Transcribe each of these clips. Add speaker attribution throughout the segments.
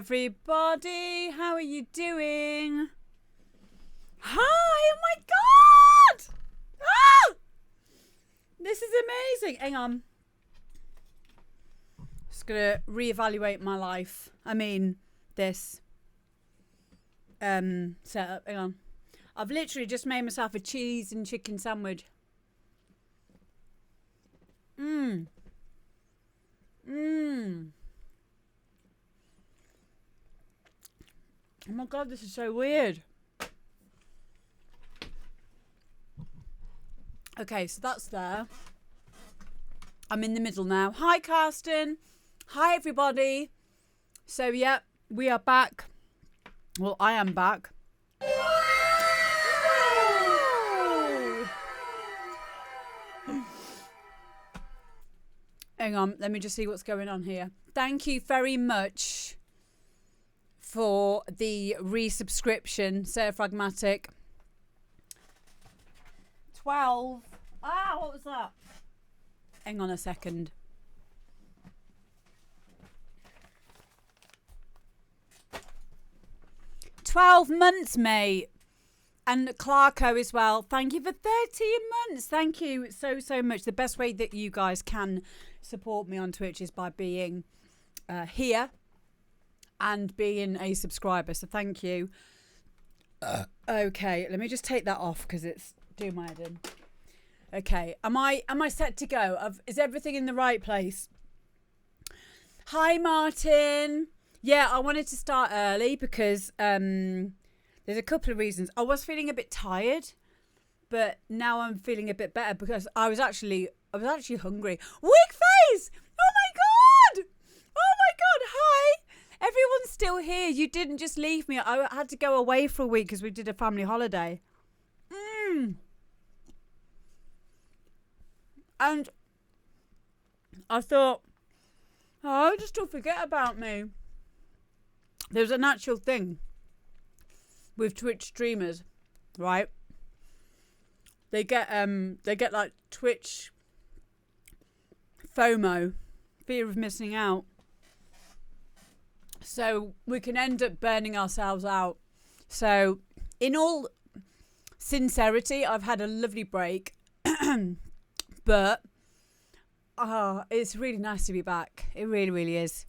Speaker 1: everybody. How are you doing? Hi! Oh my god! Ah! This is amazing. Hang on. Just gonna reevaluate my life. I mean, this setup. Hang on. I've literally just made myself a cheese and chicken sandwich. Oh my god, this is so weird. Okay, so that's there. I'm in the middle now. Hi, Karsten. Hi, everybody. So, yeah, we are back. Well, I am back. Hang on, let me just see what's going on here. Thank you very much for the resubscription, Sir Pragmatic. 12. Ah, what was that? Hang on a second. $12 months, mate. And Clarko as well. Thank you for 13 months. Thank you so much. The best way that you guys can support me on Twitch is by being here and being a subscriber. So thank you. Okay, let me just take that off because it's doing my head in. Okay, am I set to go? Is everything in the right place? Hi, Martin. Yeah, I wanted to start early because there's a couple of reasons. I was feeling a bit tired, but now I'm feeling a bit better because I was actually hungry. Wig face! Oh my god! Oh my god! Hi! Everyone's still here. You didn't just leave me. I had to go away for a week because we did a family holiday. And I thought, oh, just don't forget about me. There's a natural thing with Twitch streamers, right? They get like Twitch FOMO, fear of missing out. So we can end up burning ourselves out. So in all sincerity, I've had a lovely break. But it's really nice to be back. It really, really is.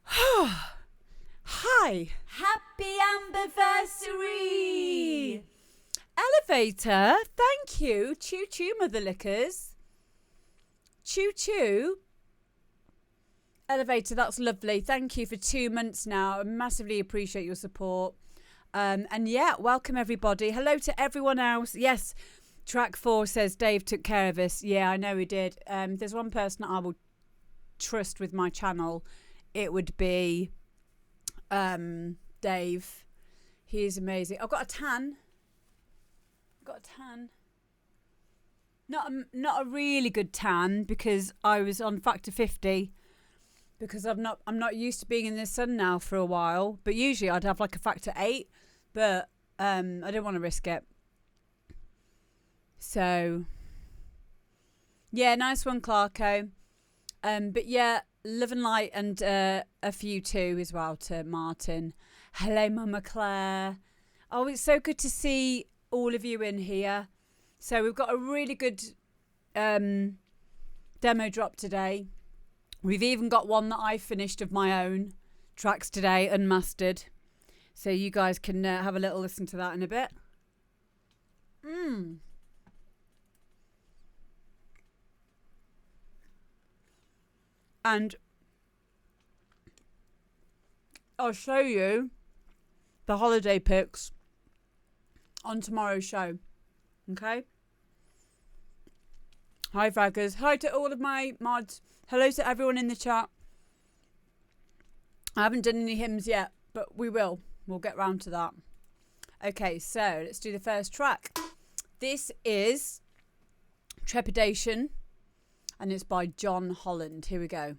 Speaker 1: Hi. Happy anniversary. Elevator, thank you. Choo choo, mother lickers. Choo choo. Elevator, that's lovely. Thank you for 2 months now. I massively appreciate your support. And yeah, welcome everybody. Hello to everyone else. Yes, Track 4 says Dave took care of us. Yeah, I know he did. There's one person I will trust with my channel. It would be Dave. He is amazing. I've got a tan. Not a really good tan because I was on factor 50 because I'm not used to being in the sun now for a while. But usually I'd have like a factor 8, but I don't want to risk it. So yeah, nice one, Clarko. But yeah, love and light and a few too as well to Martin. Hello, Mama Claire. Oh, it's so good to see all of you in here. So we've got a really good demo drop today. We've even got one that I finished of my own tracks today, unmastered. So you guys can have a little listen to that in a bit. And I'll show you the holiday pics on tomorrow's show. Okay? Hi, fraggers. Hi to all of my mods. Hello to everyone in the chat. I haven't done any hymns yet, but we will. We'll get round to that. Okay, so let's do the first track. This is Trepidation, and it's by John Holland. Here we go.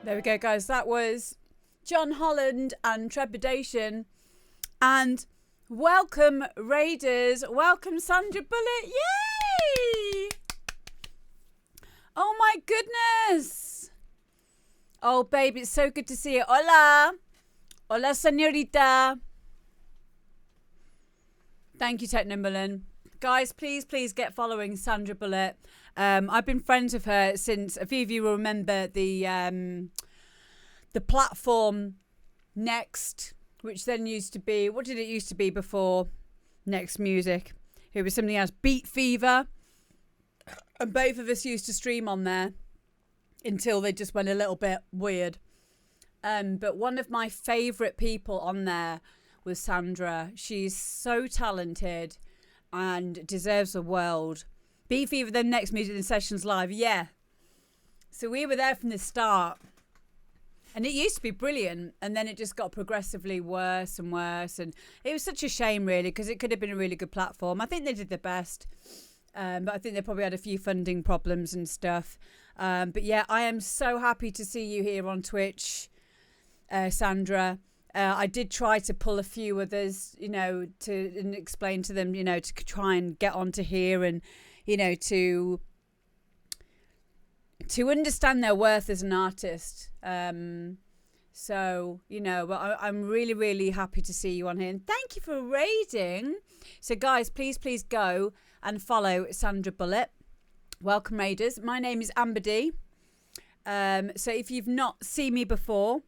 Speaker 1: There we go, guys. That was John Holland and Trepidation. And welcome, Raiders. Welcome, Sandra Bullet. Yay! Oh, my goodness. Oh, babe, it's so good to see you. Hola. Hola, señorita. Thank you, Technomullen. Guys, please get following Sandra Bullet. I've been friends with her since, a few of you will remember the platform Next, which then used to be, what did it used to be before Next Music? It was something else, Beat Fever. And both of us used to stream on there until they just went a little bit weird. But one of my favourite people on there was Sandra. She's so talented and deserves the world. Beat Fever, then Next Music and Sessions Live. Yeah. So we were there from the start. And it used to be brilliant. And then it just got progressively worse and worse. And it was such a shame, really, because it could have been a really good platform. I think they did their best. But I think they probably had a few funding problems and stuff. But yeah, I am so happy to see you here on Twitch, Sandra. I did try to pull a few others, and explain to them, to try and get onto here and, to understand their worth as an artist. So, I'm really, really happy to see you on here. And thank you for raiding. So, guys, please go and follow Sandra Bullet. Welcome, raiders. My name is Amber D. So if you've not seen me before,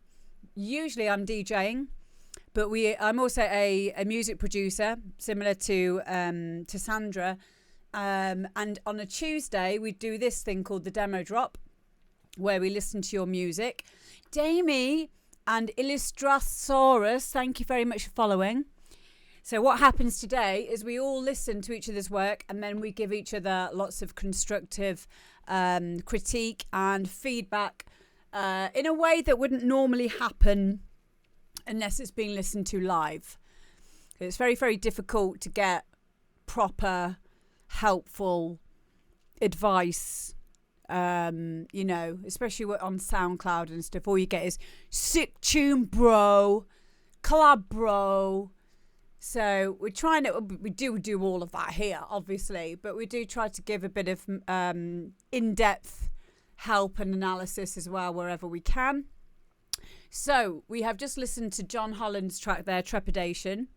Speaker 1: usually I'm DJing, but I'm also a music producer, similar to Sandra. And on a Tuesday, we do this thing called the Demo Drop, where we listen to your music. Damie and Illustrasaurus, thank you very much for following. So what happens today is we all listen to each other's work, and then we give each other lots of constructive critique and feedback in a way that wouldn't normally happen unless it's being listened to live. It's very, very difficult to get proper, helpful advice, especially on SoundCloud and stuff. All you get is sick tune, bro, collab, bro. So we're trying to, we do all of that here, obviously, but we do try to give a bit of in-depth help and analysis as well, wherever we can. So we have just listened to John Holland's track there, Trepidation.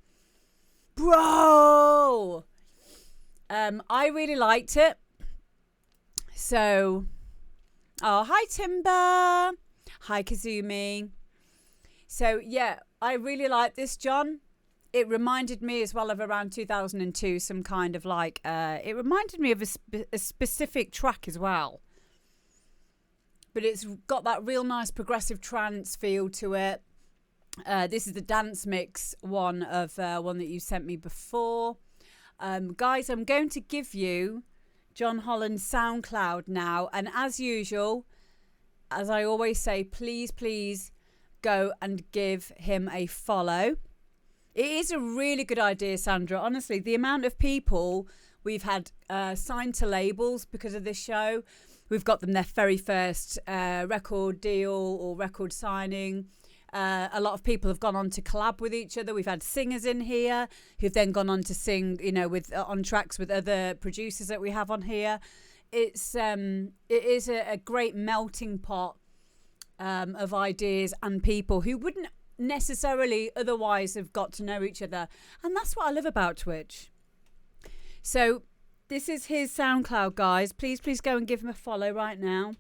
Speaker 1: Bro! I really liked it. So, hi Timber. Hi Kazumi. So yeah, I really like this, John. It reminded me as well of around 2002, some kind of like, it reminded me of a specific track as well. But it's got that real nice progressive trance feel to it. This is the dance mix one of one that you sent me before. Guys, I'm going to give you John Holland's SoundCloud now. And as usual, as I always say, please go and give him a follow. It is a really good idea, Sandra. Honestly, the amount of people we've had signed to labels because of this show, we've got them their very first record deal or record signing. A lot of people have gone on to collab with each other. We've had singers in here who've then gone on to sing, with on tracks with other producers that we have on here. It is a great melting pot of ideas and people who wouldn't necessarily otherwise have got to know each other, and that's what I love about Twitch. So this is his SoundCloud, guys. Please go and give him a follow right now.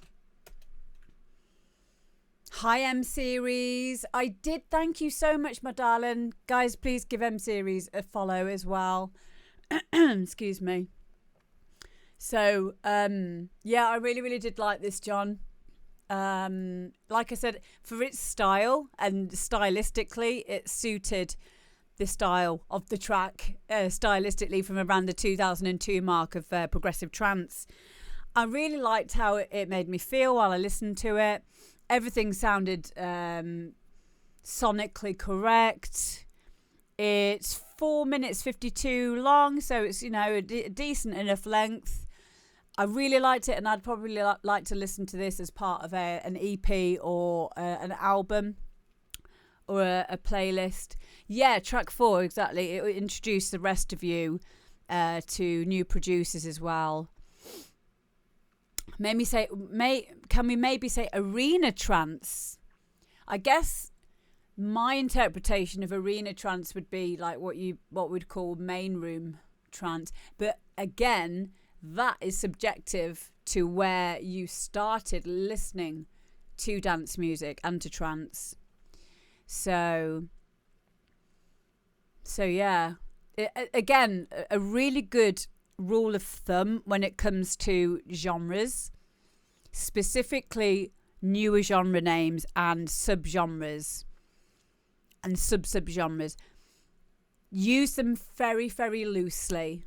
Speaker 1: Hi M Series. I did, thank you so much, my darling. Guys, please give M Series a follow as well. Excuse me. So yeah, I really did like this, John. Like I said, for its style and stylistically, it suited the style of the track stylistically from around the 2002 mark of progressive trance. I really liked how it made me feel while I listened to it. Everything sounded sonically correct. It's 4 minutes 52 long, so it's a decent enough length. I really liked it, and I'd probably like to listen to this as part of an EP or an album or a playlist. Yeah, track 4, exactly. It would introduce the rest of you to new producers as well. Can we maybe say arena trance? I guess my interpretation of arena trance would be like what we'd call main room trance, but again, that is subjective to where you started listening to dance music and to trance. So yeah, again, a really good rule of thumb when it comes to genres, specifically newer genre names and subgenres and subgenres. Use them very, very loosely.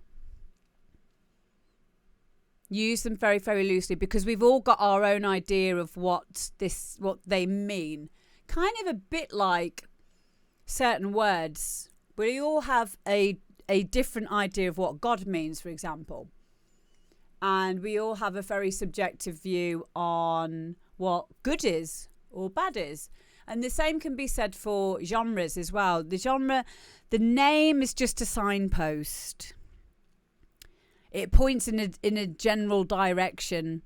Speaker 1: Use them very, very loosely, because we've all got our own idea of what they mean. Kind of a bit like certain words. We all have a different idea of what God means, for example. And we all have a very subjective view on what good is or bad is. And the same can be said for genres as well. The name is just a signpost. It points in a general direction.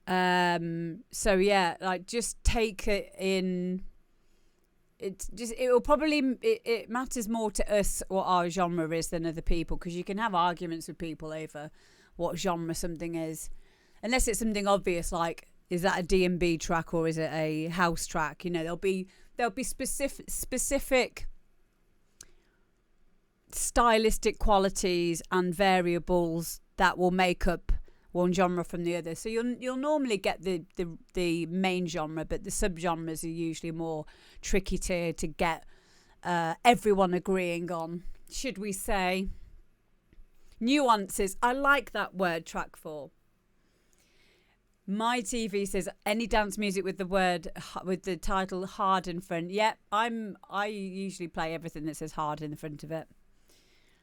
Speaker 1: So yeah, like just take it in. It matters more to us what our genre is than other people, because you can have arguments with people over what genre something is, unless it's something obvious like, is that a D&B track or is it a house track? You know, there'll be specific stylistic qualities and variables that will make up one genre from the other. So you'll normally get the main genre, but the subgenres are usually more tricky to get everyone agreeing on, should we say. Nuances. I like that word, track 4. My TV says any dance music with the title hard in front. Yep, I usually play everything that says hard in the front of it.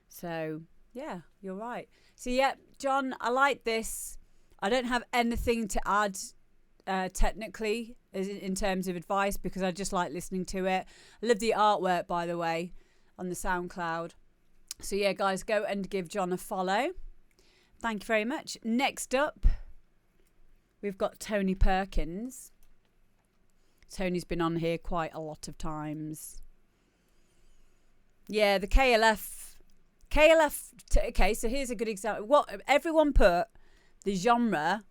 Speaker 1: So yeah, you're right. So yeah, John, I like this. I don't have anything to add technically in terms of advice, because I just like listening to it. I love the artwork, by the way, on the SoundCloud. So yeah, guys, go and give John a follow. Thank you very much. Next up, we've got Tony Perkins. Tony's been on here quite a lot of times. Yeah, the KLF. Okay, so here's a good example. What everyone put the genre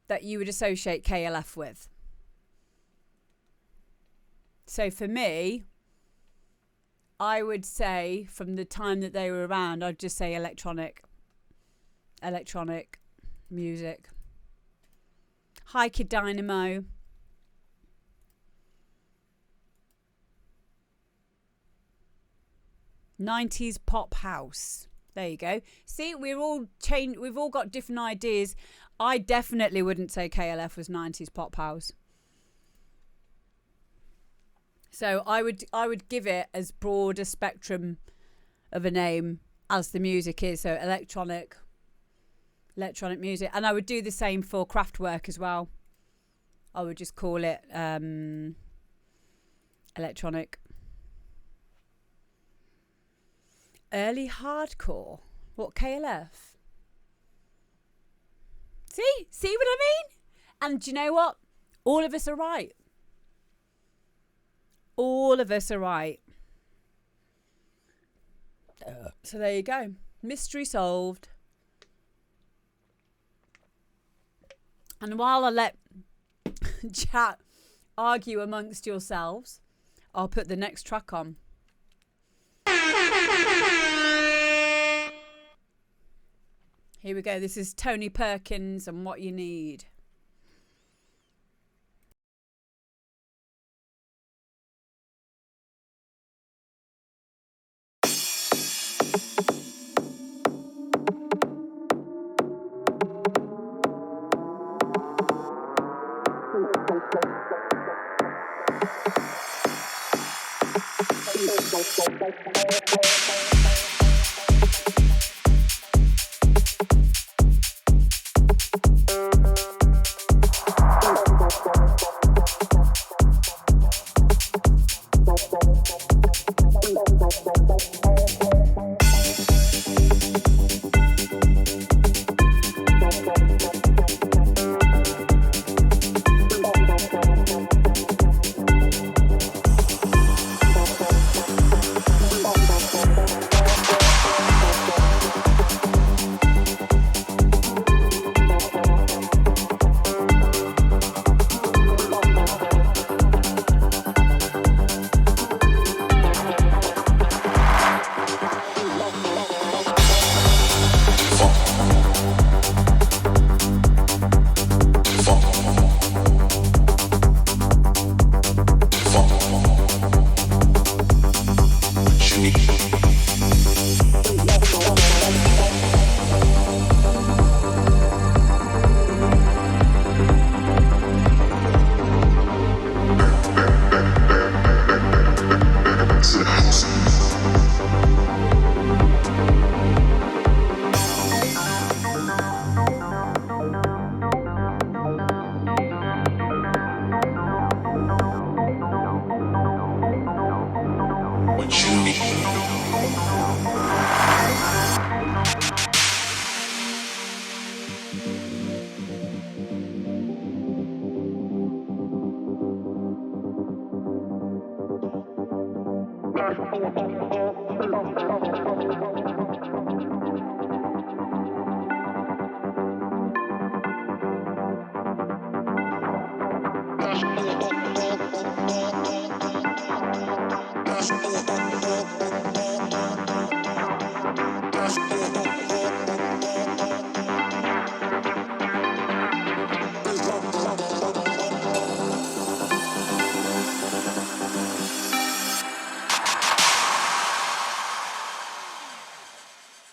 Speaker 1: that you would associate KLF with. So for me, I would say from the time that they were around, I'd just say electronic music. Hi Kid Dynamo. '90s pop house. There you go. See, we've all got different ideas. I definitely wouldn't say KLF was '90s pop house. So I would give it as broad a spectrum of a name as the music is. So electronic music, and I would do the same for Kraftwerk as well. I would just call it electronic. Early hardcore. What, KLF? See what I mean? And do you know what? All of us are right. All of us are right. So there you go. Mystery solved. And while I let chat argue amongst yourselves, I'll put the next track on. Here we go. This is Tony Perkins and What You Need.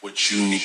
Speaker 2: What you need.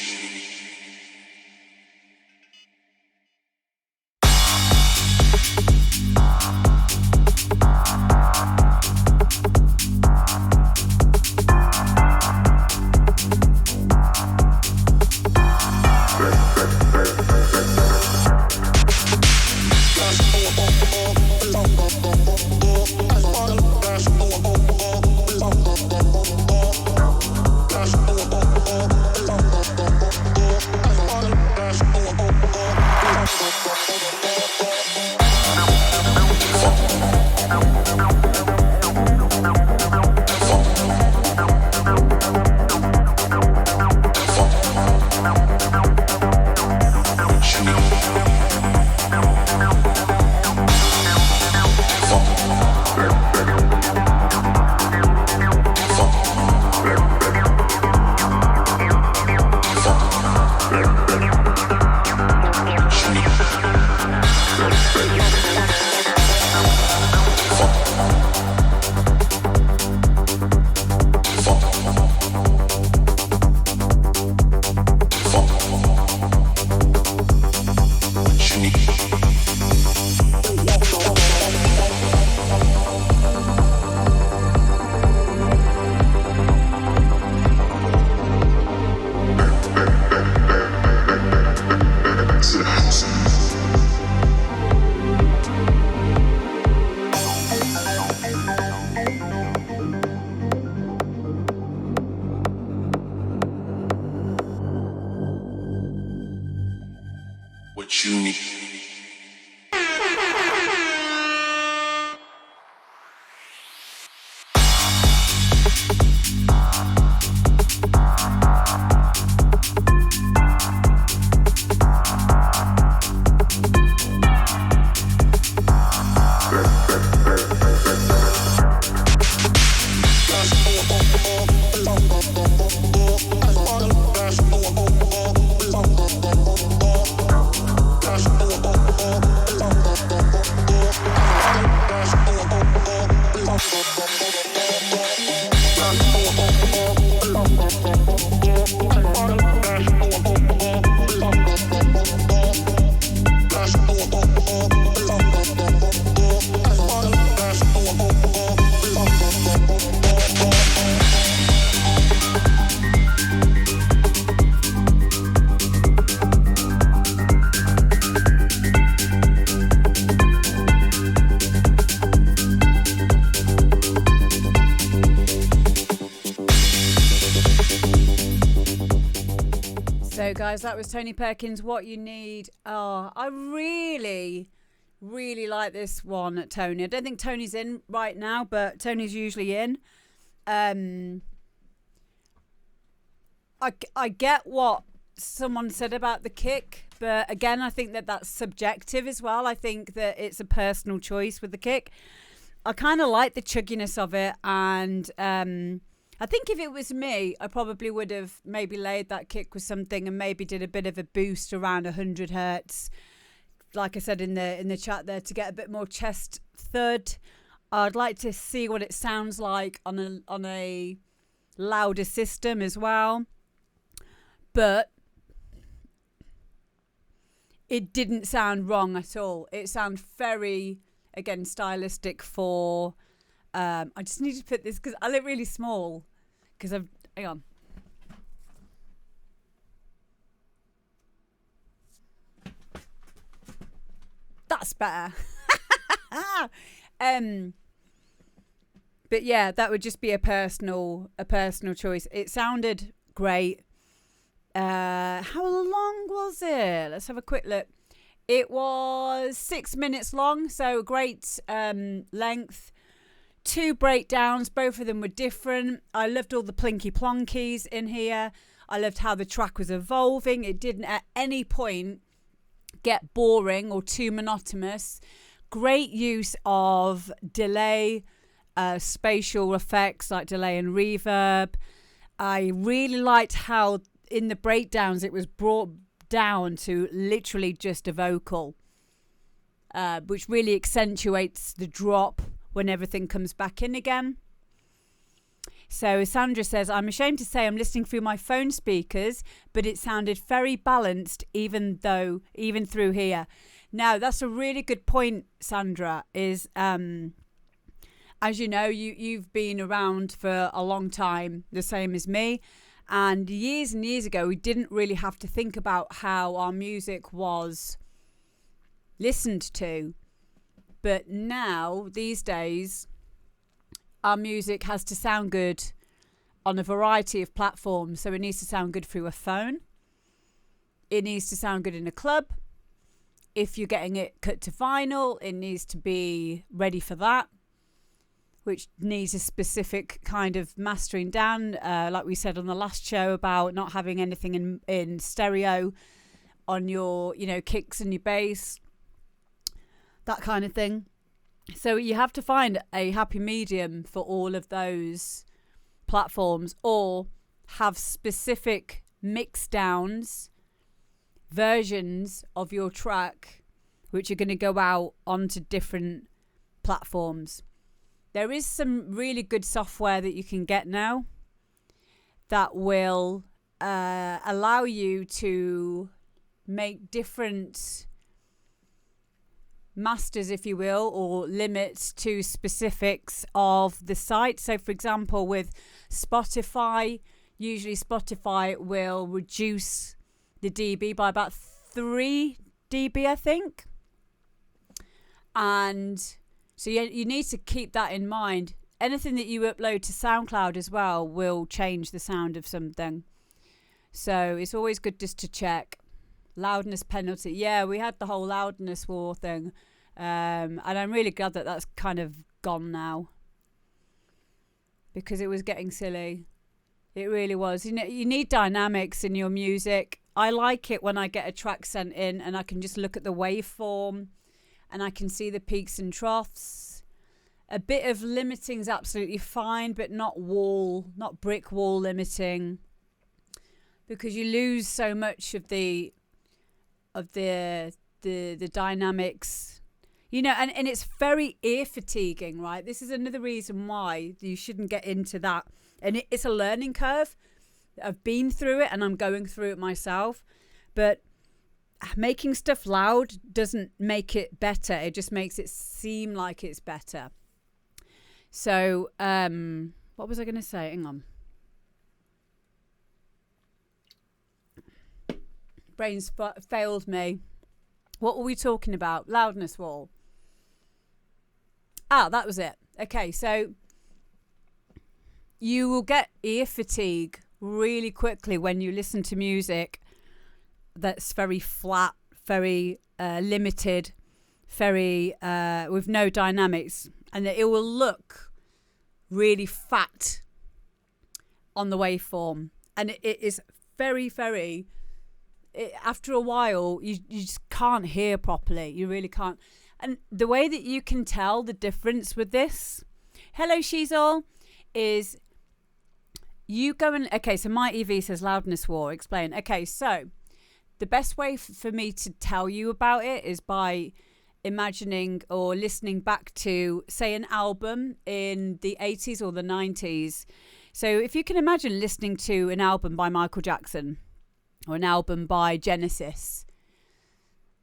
Speaker 2: What you need.
Speaker 1: So guys, that was Tony Perkins, What You Need. Oh, I really like this one, Tony. I don't think Tony's in right now, but Tony's usually in. I get what someone said about the kick, but again, I think that that's subjective as well. I think that it's a personal choice with the kick. I kind of like the chugginess of it, and I think if it was me, I probably would have maybe laid that kick with something and maybe did a bit of a boost around 100 hertz. Like I said in the chat there, to get a bit more chest thud. I'd like to see what it sounds like on a louder system as well. But it didn't sound wrong at all. It sounded very, again, stylistic for... I just need to put this because I look really small. Because I've... Hang on. That's better. But yeah, that would just be a personal choice. It sounded great. How long was it? Let's have a quick look. It was 6 minutes long, so great length. 2 breakdowns, both of them were different. I loved all the plinky plonkies in here. I loved how the track was evolving. It didn't at any point get boring or too monotonous. Great use of delay, spatial effects like delay and reverb. I really liked how in the breakdowns it was brought down to literally just a vocal, which really accentuates the drop when everything comes back in again. So Sandra says, I'm ashamed to say I'm listening through my phone speakers, but it sounded very balanced even through here. Now, that's a really good point, Sandra, is as you know, you've been around for a long time, the same as me. And years ago, we didn't really have to think about how our music was listened to. But now, these days, our music has to sound good on a variety of platforms. So it needs to sound good through a phone. It needs to sound good in a club. If you're getting it cut to vinyl, it needs to be ready for that, which needs a specific kind of mastering down, like we said on the last show about not having anything in stereo on your, kicks and your bass, that kind of thing. So you have to find a happy medium for all of those platforms, or have specific mix downs, versions of your track, which are going to go out onto different platforms. There is some really good software that you can get now that will allow you to make different masters, if you will, or limits to specifics of the site. So, for example, with Spotify, usually Spotify will reduce the dB by about 3 dB, I think. And so you need to keep that in mind. Anything that you upload to SoundCloud as well will change the sound of something. So it's always good just to check. Loudness penalty. Yeah, we had the whole loudness war thing. And I'm really glad that that's kind of gone now, because it was getting silly. It really was. You need dynamics in your music. I like it when I get a track sent in and I can just look at the waveform and I can see the peaks and troughs. A bit of limiting is absolutely fine, but not brick wall limiting, because you lose so much of the dynamics, and it's very ear fatiguing, right? This is another reason why you shouldn't get into that. And it's a learning curve. I've been through it and I'm going through it myself, but making stuff loud doesn't make it better. It just makes it seem like it's better. So, what was I going to say? Hang on. Brain's failed me. What were we talking about? Loudness wall. That was it. Okay, so you will get ear fatigue really quickly when you listen to music that's very flat, very limited, very with no dynamics, and it will look really fat on the waveform, and it is very, very. After a while, you just can't hear properly. You really can't. And the way that you can tell the difference with this, hello, she's all, is you go and, okay, so my EV says loudness war, explain. Okay, so the best way for me to tell you about it is by imagining or listening back to, say, an album in the 80s or the 90s. So if you can imagine listening to an album by Michael Jackson or an album by Genesis,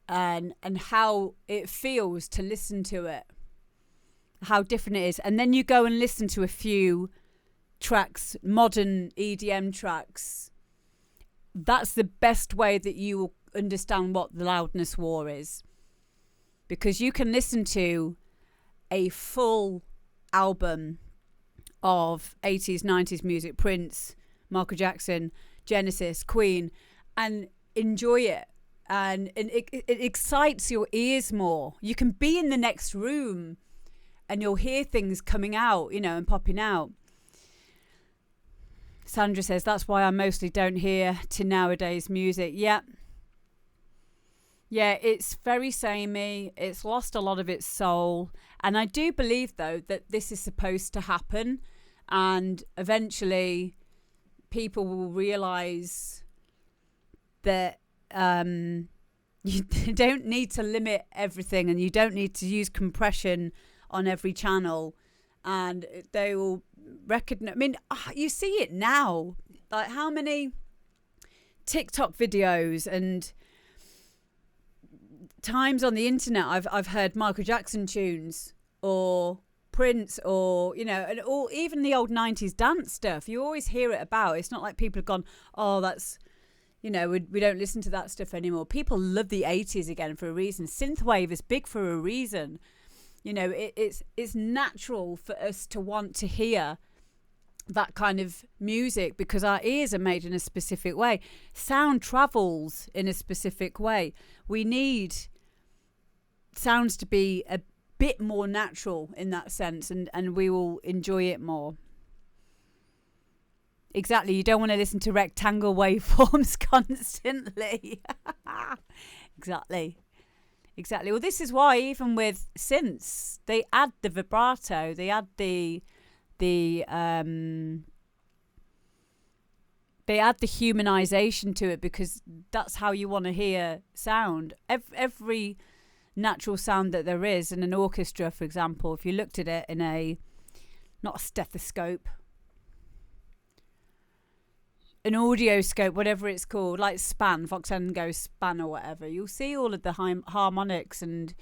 Speaker 1: and how it feels to listen to it, how different it is, and then you go and listen to a few tracks, modern EDM tracks, that's the best way that you will understand what the loudness war is. Because you can listen to a full album of 80s, 90s music, Prince, Michael Jackson, Genesis, Queen, and enjoy it. And it excites your ears more. You can be in the next room and you'll hear things coming out, and popping out. Sandra says, that's why I mostly don't hear to nowadays music. Yeah, it's very samey. It's lost a lot of its soul. And I do believe, though, that this is supposed to happen. And eventually people will realise that you don't need to limit everything, and you don't need to use compression on every channel, and they will recognize. I mean, you see it now, like how many TikTok videos and times on the internet I've heard Michael Jackson tunes or Prince, or or even the old 90s dance stuff. You always hear it about. It's not like people have gone, oh, that's, we don't listen to that stuff anymore. People love the 80s again for a reason. Synthwave is big for a reason. It's natural for us to want to hear that kind of music because our ears are made in a specific way. Sound travels in a specific way. We need sounds to be a bit more natural in that sense, and we will enjoy it more. Exactly. You don't want to listen to rectangle waveforms constantly. Exactly. Well, this is why even with synths, they add the vibrato, they add the humanization to it, because that's how you want to hear sound. Every natural sound that there is in an orchestra, for example, if you looked at it in not a stethoscope, an audioscope, whatever it's called, like span, Vox-Engo span or whatever, you'll see all of the harmonics and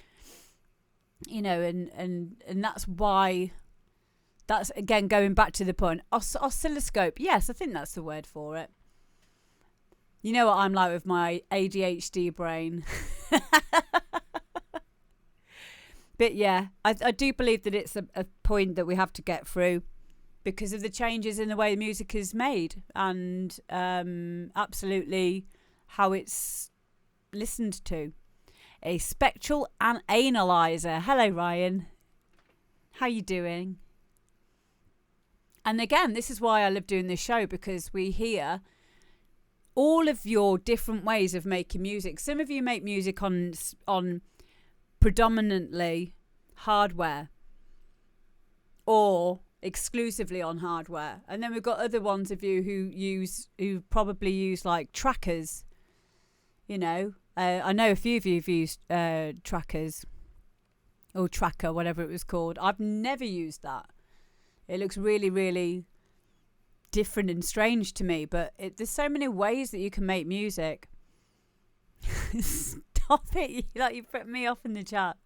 Speaker 1: that's why. That's, again, going back to the point. Oscilloscope. Yes, I think that's the word for it. You know what I'm like with my ADHD brain. But yeah, I do believe that it's a point that we have to get through because of the changes in the way music is made, and absolutely how it's listened to. A spectral analyzer. Hello, Ryan. How you doing? And again, this is why I love doing this show, because we hear all of your different ways of making music. Some of you make music on predominantly hardware or exclusively on hardware. And then we've got other ones of you who probably use like trackers. I know a few of you have used trackers or tracker, whatever it was called. I've never used that. It looks really, really different and strange to me, but there's so many ways that you can make music. Stop it. You put me off in the chat.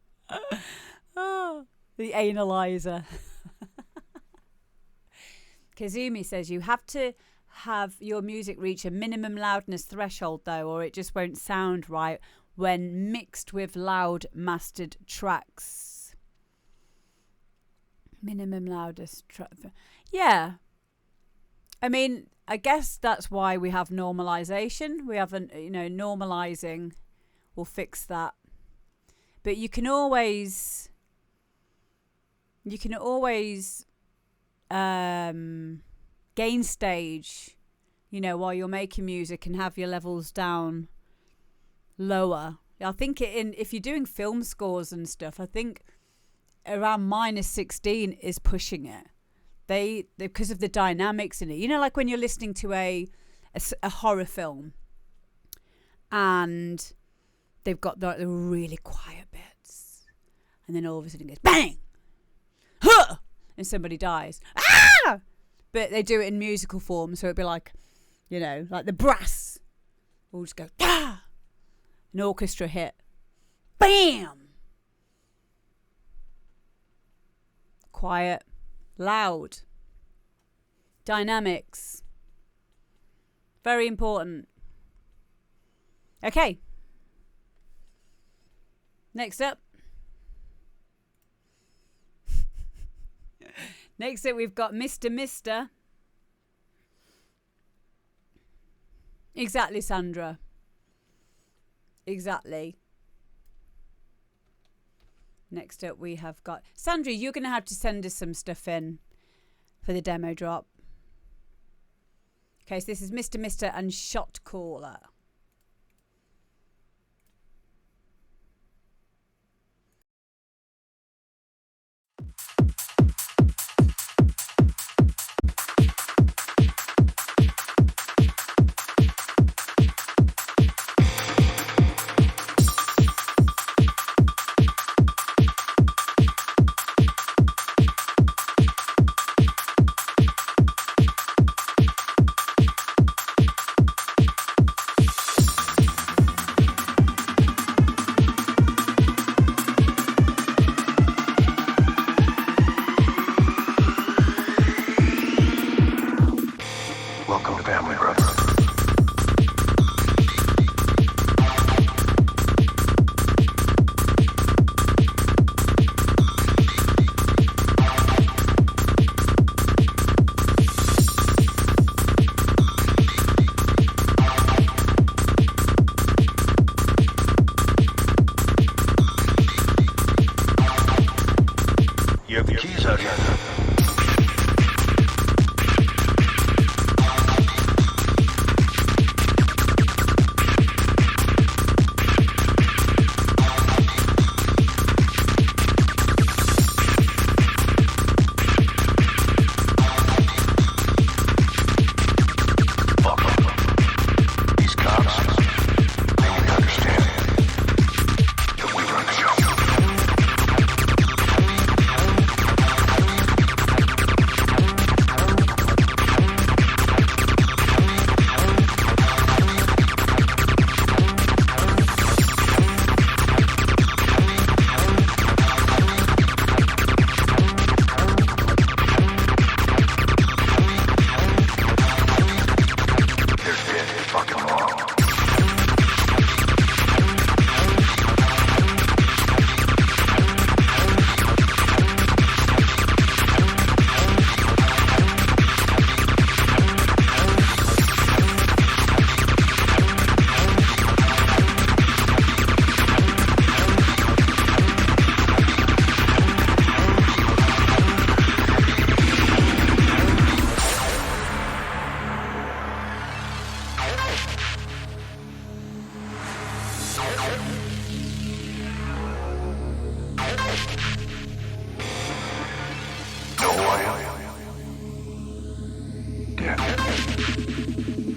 Speaker 1: Oh, the analyzer. Kazumi says you have to have your music reach a minimum loudness threshold, though, or it just won't sound right when mixed with loud mastered tracks. Minimum loudest yeah. I mean, I guess that's why we have normalization. We haven't, normalizing will fix that. But you can always gain stage, while you're making music, and have your levels down lower. I think if you're doing film scores and stuff, I think around -16 is pushing it. They because of the dynamics in it. Like when you're listening to a horror film and they've got the really quiet bits, and then all of a sudden it goes bang, huh, and somebody dies. Ah! but they do it in musical form. So it'd be like, you know, like the brass will just go, ah! An orchestra hit. Bam! Quiet. Loud. Dynamics. Very important. Okay. Next up. Next up, we've got Mr. Mister. Exactly, Sandra. Exactly. Next up, we have got... Sandra, you're going to have to send us some stuff in for the demo drop. Okay, so this is Mr. Mister and Shot Caller.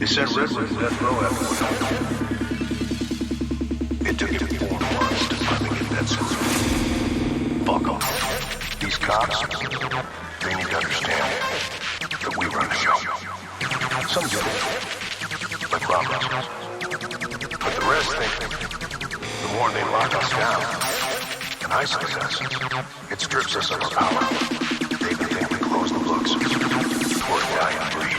Speaker 3: Sent Redwood to death row after what happened. It took him 4 months to finally get that sense. Fuck off. These cops, they need to understand that we run the show. Some do, like robbers. But the rest think the more they lock us down and isolate us, it strips us of our power. They think we close the books. Poor die and bleed.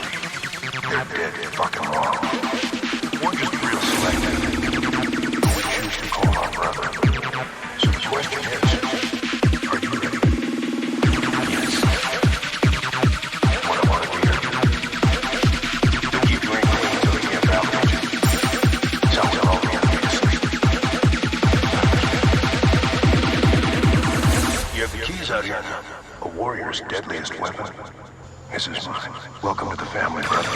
Speaker 3: They're dead fucking wrong. We're just real selective. Who we choose to call our brother. So the question is, are you ready? Yes. What I want to hear. They'll keep you angry until they can't validate you. Sounds like all the enemies. You have the keys out here. A warrior's deadliest weapon. This is mine. Welcome to the family, brother.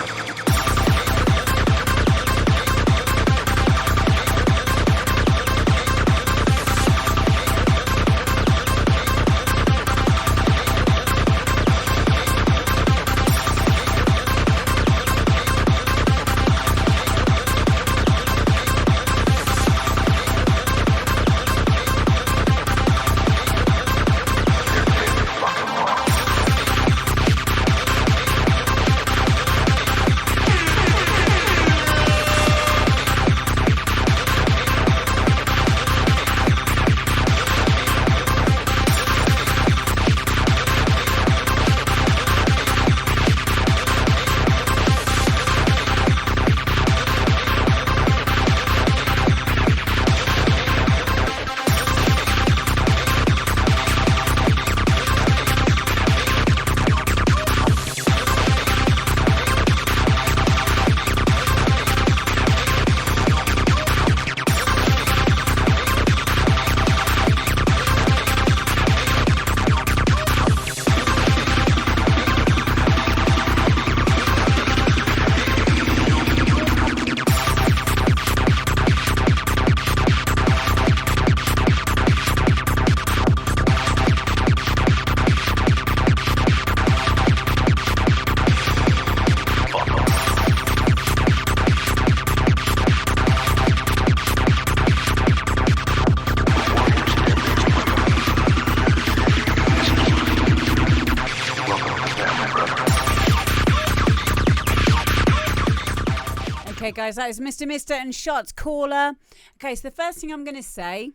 Speaker 1: Okay, guys, that is Mr. and Shots Caller. Okay, so the first thing I'm going to say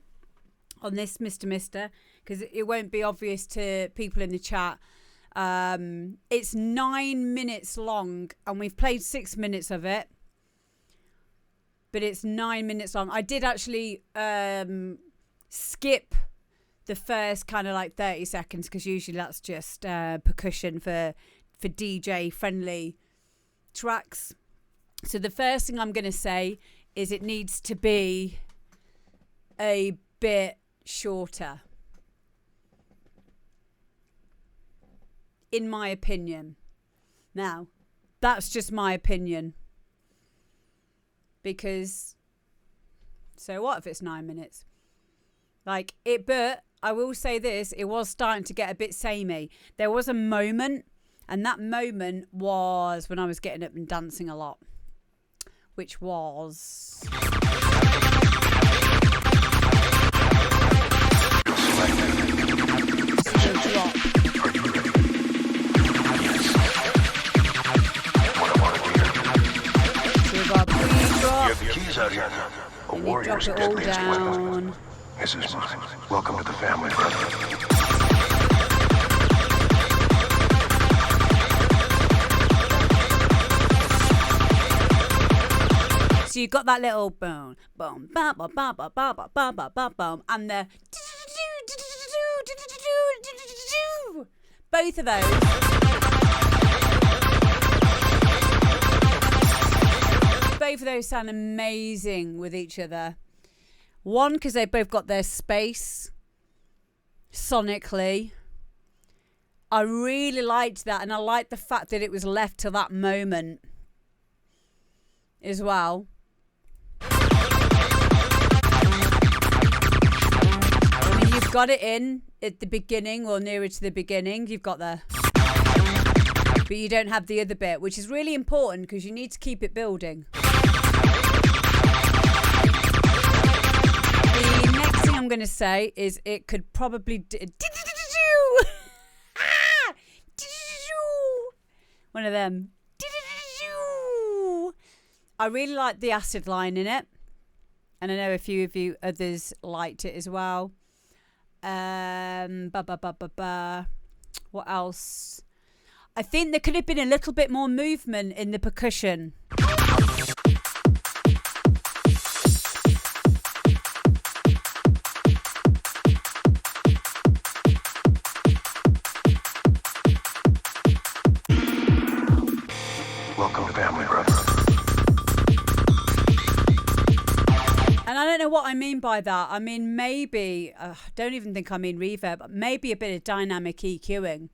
Speaker 1: on this Mr. because it won't be obvious to people in the chat, it's 9 minutes long, and we've played 6 minutes of it, but it's 9 minutes long. I did actually skip the first kind of like 30 seconds because usually that's just percussion for DJ friendly tracks. So the first thing I'm going to say is it needs to be a bit shorter, in my opinion. Now, that's just my opinion, because so what if it's 9 minutes? Like it, but I will say this, it was starting to get a bit samey. There was a moment, and that moment was when I was getting up and dancing a lot, which was... drop. So we've got pre-drop.
Speaker 3: You have the keys out here. A
Speaker 1: And you drop
Speaker 3: warrior's
Speaker 1: it all
Speaker 3: deadliest weapon.
Speaker 1: down.
Speaker 3: This is mine. Welcome to the family, brother.
Speaker 1: So you've got that little boom, boom, ba ba ba ba ba ba ba ba ba boom, and the both of those. Both of those sound amazing with each other. One, because they both got their space sonically. I really liked that, and I liked the fact that it was left to that moment as well. I mean, you've got it in at the beginning or nearer to the beginning. You've got the... But you don't have the other bit, which is really important because you need to keep it building. The next thing I'm going to say is it could probably... One of them. I really like the acid line in it. And I know a few of you others liked it as well. What else? I think there could have been a little bit more movement in the percussion.
Speaker 3: Welcome to family, brother.
Speaker 1: And I don't know what I mean by that. I mean, maybe, I don't even think I mean reverb, but maybe a bit of dynamic EQing.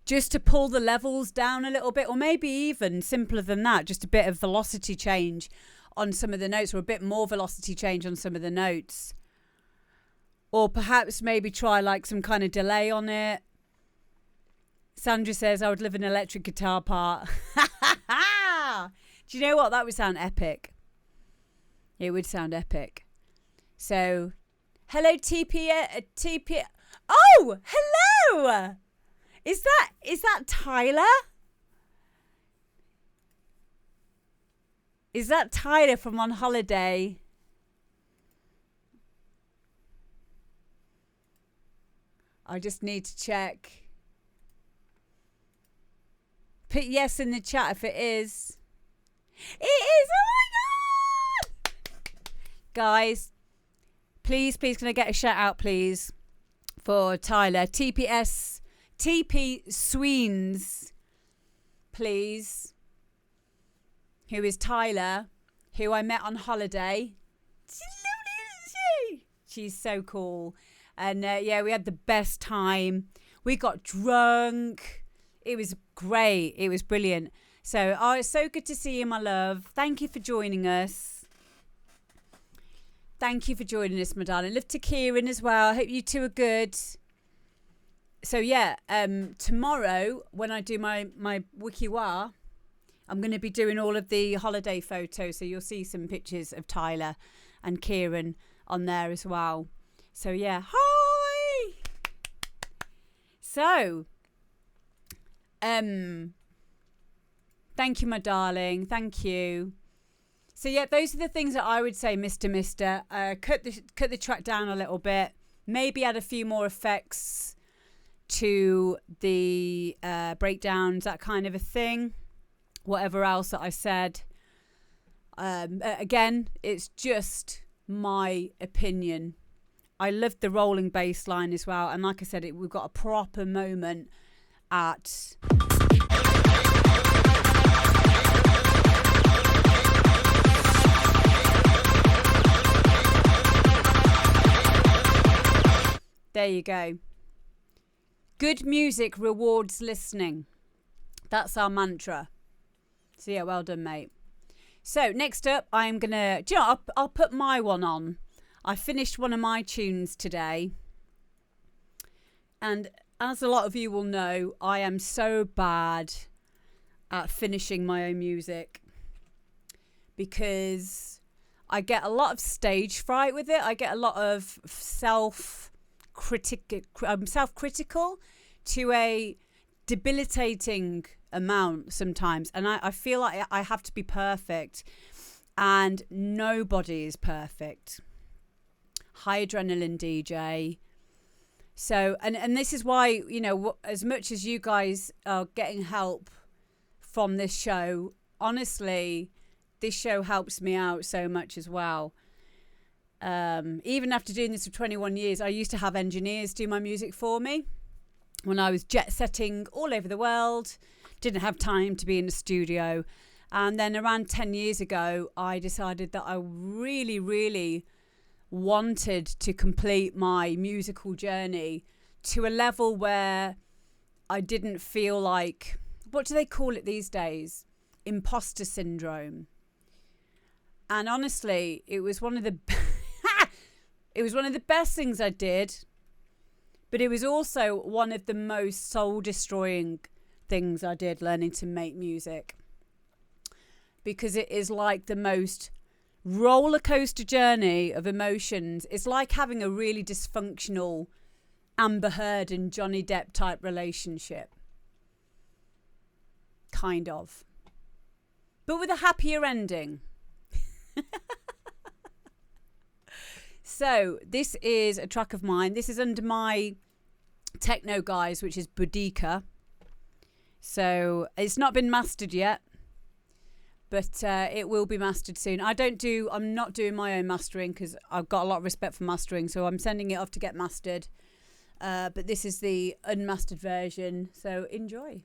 Speaker 1: Just to pull the levels down a little bit, or maybe even simpler than that, just a bit of velocity change on some of the notes, or a bit more velocity change on some of the notes. Or perhaps maybe try like some kind of delay on it. Sandra says, I would love an electric guitar part. Do you know what? That would sound epic. It would sound epic. So, hello TP. Oh, hello! Is that Tyler? Is that Tyler from On Holiday? I just need to check. Put yes in the chat if it is. It is! Oh my God! Guys, please, can I get a shout out, please, for Tyler? TP Sweens, please, who is Tyler, who I met on holiday. She's lovely, isn't she? She's so cool. And yeah, we had the best time. We got drunk. It was great. It was brilliant. So, oh, it's so good to see you, my love. Thank you for joining us. Thank you for joining us, my darling. Love to Kieran as well. I hope you two are good. So yeah, tomorrow when I do my Wikiwa, I'm going to be doing all of the holiday photos. So you'll see some pictures of Tyler and Kieran on there as well. So yeah, hi! So, thank Thank you, my darling. Thank you. So yeah, those are the things that I would say, Mister. Cut the track down a little bit. Maybe add a few more effects to the breakdowns, that kind of a thing. Whatever else that I said. Again, it's just my opinion. I loved the rolling bass line as well. And like I said, we've got a proper moment at... There you go. Good music rewards listening. That's our mantra. So yeah, well done, mate. So next up, I'm going to... Do you know, I'll put my one on. I finished one of my tunes today. And as a lot of you will know, I am so bad at finishing my own music. Because I get a lot of stage fright with it. I get a lot of self-critical to a debilitating amount sometimes, and I feel like I have to be perfect, and nobody is perfect. High adrenaline DJ. So and this is why, you know, as much as you guys are getting help from this show, honestly, this show helps me out so much as well. Even after doing this for 21 years, I used to have engineers do my music for me when I was jet setting all over the world, didn't have time to be in the studio. And then around 10 years ago, I decided that I really, really wanted to complete my musical journey to a level where I didn't feel like, what do they call it these days? Imposter syndrome. And honestly, it was one of the best things I did, but it was also one of the most soul-destroying things I did, learning to make music. Because it is like the most roller coaster journey of emotions. It's like having a really dysfunctional Amber Heard and Johnny Depp type relationship. Kind of. But with a happier ending. So this is a track of mine. This is under my techno guys, which is Boudica. So it's not been mastered yet, but it will be mastered soon. I'm not doing my own mastering because I've got a lot of respect for mastering, so I'm sending it off to get mastered. But this is the unmastered version, so enjoy.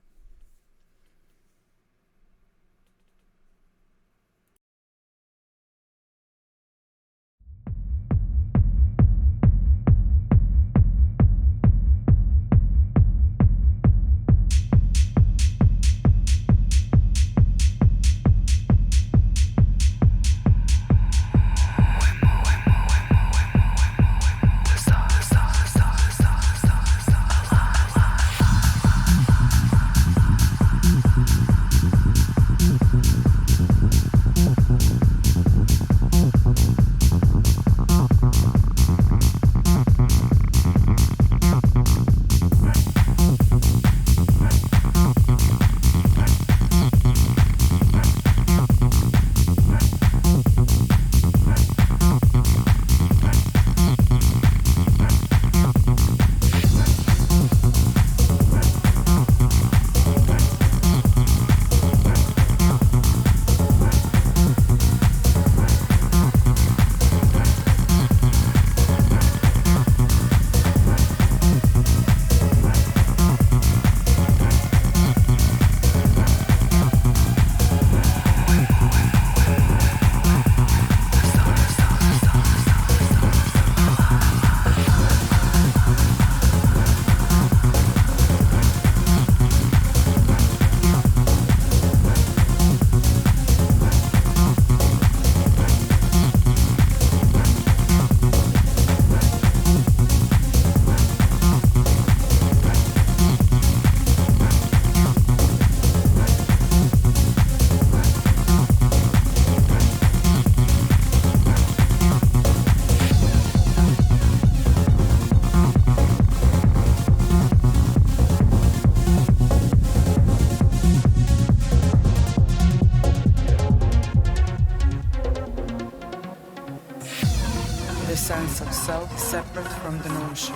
Speaker 4: self separate from the notion.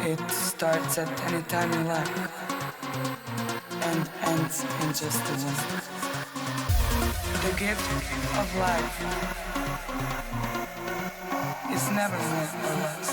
Speaker 4: It starts at any time you like and ends in just a wink. The gift of life is never more or less.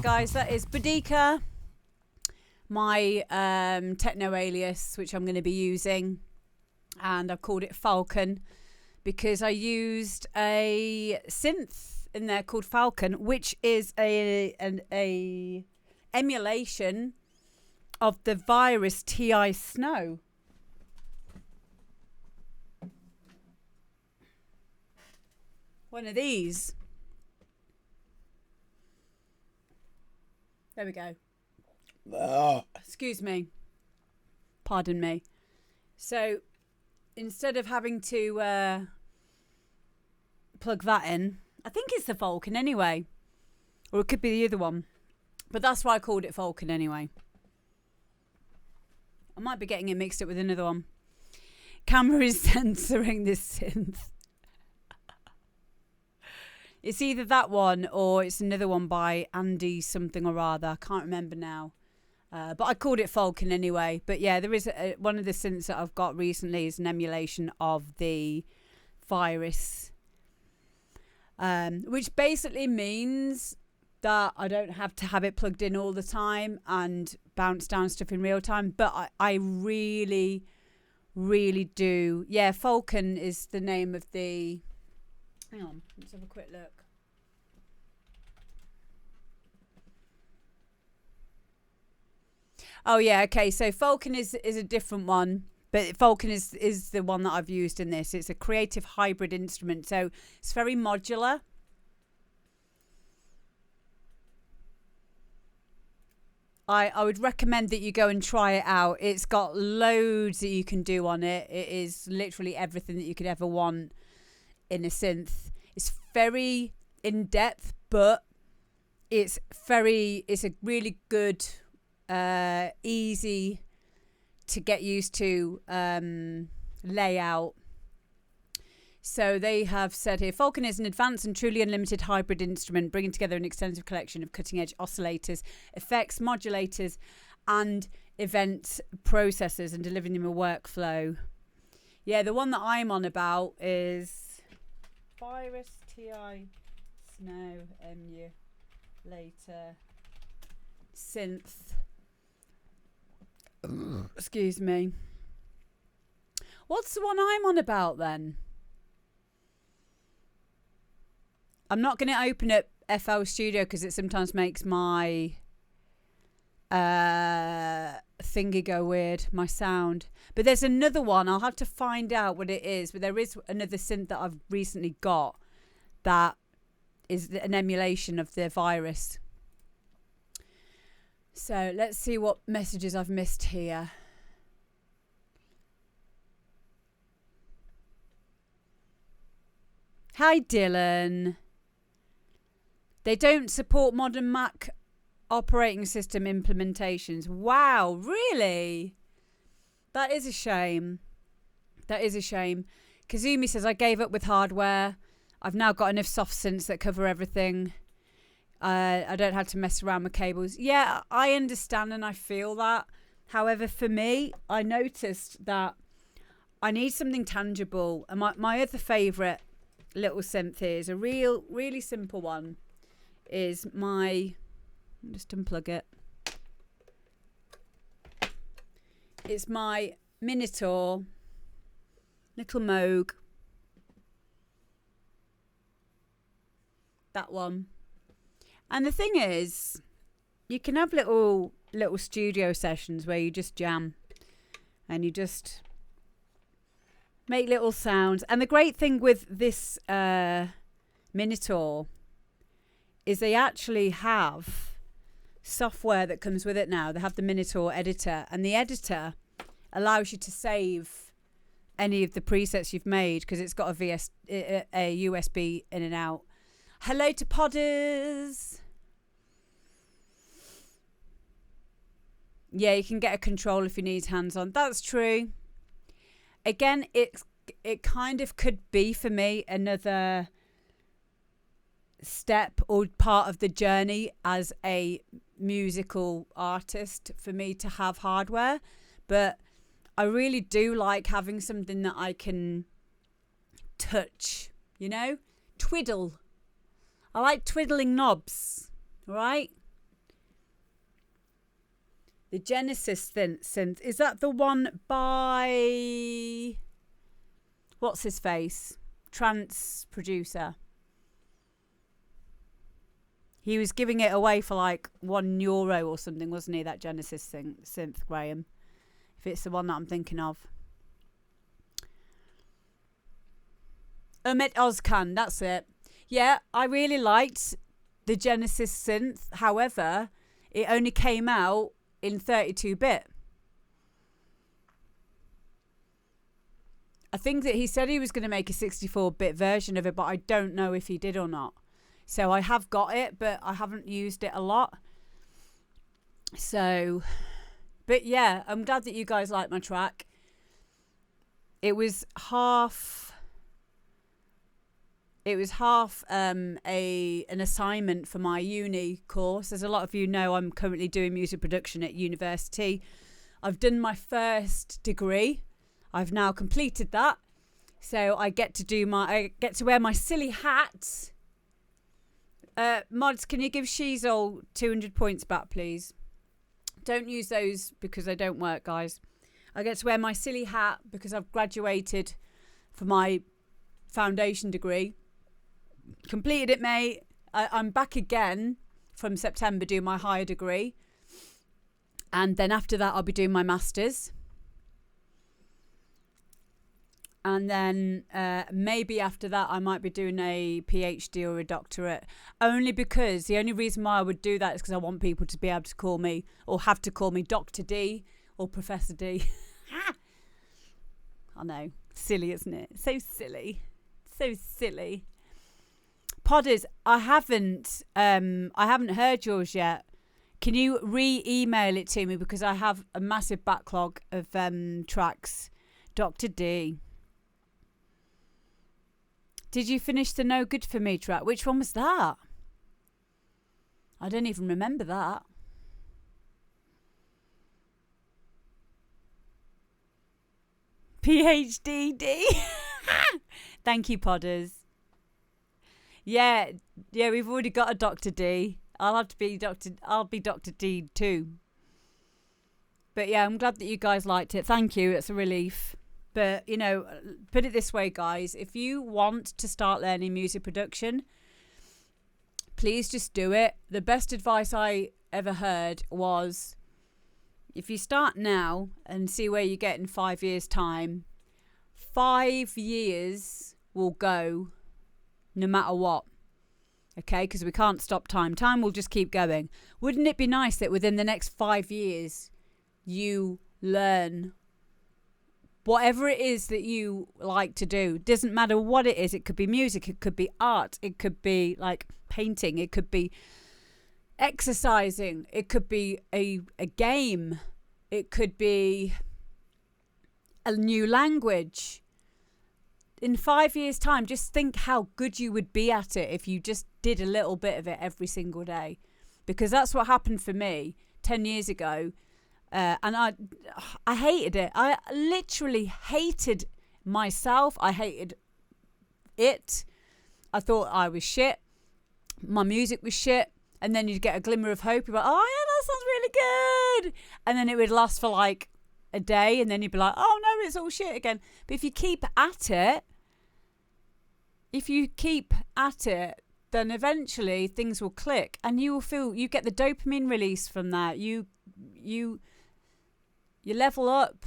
Speaker 1: Guys, that is Boudica, my techno alias, which I'm going to be using, and I've called it Falcon because I used a synth in there called Falcon, which is a emulation of the virus TI Snow. One of these. There we go. Excuse me. Pardon me. So instead of having to plug that in, I think it's the Falcon anyway. Or it could be the other one. But that's why I called it Falcon anyway. I might be getting it mixed up with another one. Camera is censoring this synth. It's either that one or it's another one by Andy something or other. I can't remember now. But I called it Falcon anyway. But yeah, there is one of the synths that I've got recently is an emulation of the virus. Which basically means that I don't have to have it plugged in all the time and bounce down stuff in real time. But I really, really do. Yeah, Falcon is the name of the... Hang on, let's have a quick look. Oh yeah, okay. So Falcon is a different one, but Falcon is the one that I've used in this. It's a creative hybrid instrument, so it's very modular. I would recommend that you go and try it out. It's got loads that you can do on it. It is literally everything that you could ever want in a synth. It's very in depth, but it's a really good, easy to get used to layout. So they have said here, Falcon is an advanced and truly unlimited hybrid instrument, bringing together an extensive collection of cutting-edge oscillators, effects, modulators, and event processors, and delivering them a workflow. Yeah, the one that I'm on about is Virus TI Snow Emulator Synth. Excuse me. What's the one I'm on about then? I'm not going to open up FL Studio because it sometimes makes my thingy go weird, my sound. But there's another one. I'll have to find out what it is. But there is another synth that I've recently got that is an emulation of the virus. So let's see what messages I've missed here. Hi, Dylan. They don't support modern Mac operating system implementations. Wow, really? That is a shame. That is a shame. Kazumi says, I gave up with hardware. I've now got enough soft synths that cover everything. I don't have to mess around with cables. Yeah, I understand and I feel that. However, for me, I noticed that I need something tangible. And my other favourite little synth here is a really simple one. Is my... Just unplug it. It's my Minotaur little Moog. That one. And the thing is, you can have little studio sessions where you just jam and you just make little sounds. And the great thing with this Minotaur is they actually have software that comes with it now. They have the Minotaur editor, and the editor allows you to save any of the presets you've made because it's got a USB in and out. Hello to Podders. Yeah, you can get a control if you need hands-on. That's true. Again, it kind of could be for me another step or part of the journey as a musical artist for me to have hardware, but I really do like having something that I can touch, twiddle. I like twiddling knobs, right? The Genesis synth, is that the one by what's his face, trance producer? He was giving it away for like €1 or something, wasn't he? That Genesis synth, Graham. If it's the one that I'm thinking of. Ahmet Ozkan, that's it. Yeah, I really liked the Genesis synth. However, it only came out in 32-bit. I think that he said he was going to make a 64-bit version of it, but I don't know if he did or not. So I have got it, but I haven't used it a lot. So, but yeah, I'm glad that you guys like my track. It was half an assignment for my uni course. As a lot of you know, I'm currently doing music production at university. I've done my first degree. I've now completed that. So I get to wear my silly hat. Mods, can you give Sheezel 200 points back, please? Don't use those because they don't work, guys. I get to wear my silly hat because I've graduated for my foundation degree. Completed it, mate. I'm back again from September doing my higher degree. And then after that, I'll be doing my master's. And then maybe after that, I might be doing a PhD or a doctorate. Only because the only reason why I would do that is because I want people to be able to call me or have to call me Dr. D or Professor D. I know. Silly, isn't it? So silly. So silly. Podders, I haven't heard yours yet. Can you re-email it to me because I have a massive backlog of tracks. Dr. D. Did you finish the No Good For Me track? Which one was that? I don't even remember that. PhD D. Thank you, Podders. Yeah, we've already got a Dr. D. I'll be Dr. D too. But yeah, I'm glad that you guys liked it. Thank you. It's a relief. But, put it this way, guys. If you want to start learning music production, please just do it. The best advice I ever heard was if you start now and see where you get in 5 years' time, 5 years will go no matter what. Okay, because we can't stop time. Time will just keep going. Wouldn't it be nice that within the next 5 years you learn whatever it is that you like to do? Doesn't matter what it is. It could be music, it could be art, it could be like painting, it could be exercising, it could be a game, it could be a new language. In 5 years' time, just think how good you would be at it if you just did a little bit of it every single day. Because that's what happened for me 10 years ago. And I hated it. I literally hated myself. I hated it. I thought I was shit. My music was shit. And then you'd get a glimmer of hope. You're like, oh, yeah, that sounds really good. And then it would last for like a day. And then you'd be like, oh, no, it's all shit again. But if you keep at it, then eventually things will click. And you will feel, you get the dopamine release from that. You level up.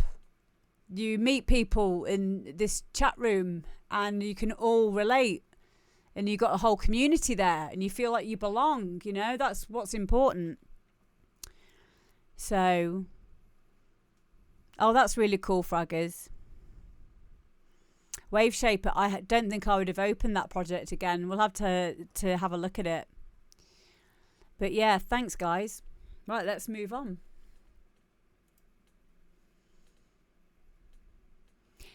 Speaker 1: You meet people in this chat room and you can all relate. And you got a whole community there and you feel like you belong, you know, that's what's important. So, oh, that's really cool, Fraggers. Wave Shaper, I don't think I would have opened that project again. We'll have to have a look at it. But yeah, thanks, guys. Right, let's move on.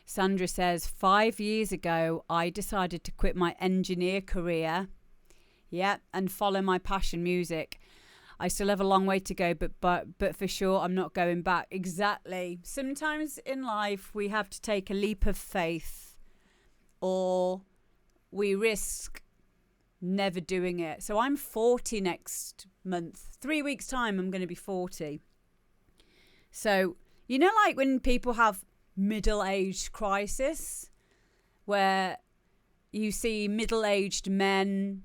Speaker 1: Sandra says, 5 years ago, I decided to quit my engineer career, and follow my passion, music. I still have a long way to go, but for sure, I'm not going back. Exactly. Sometimes in life, we have to take a leap of faith, or we risk never doing it. So I'm 40 next month. 3 weeks' time, I'm going to be 40. So, you know, like when people have middle-aged crisis, where you see middle-aged men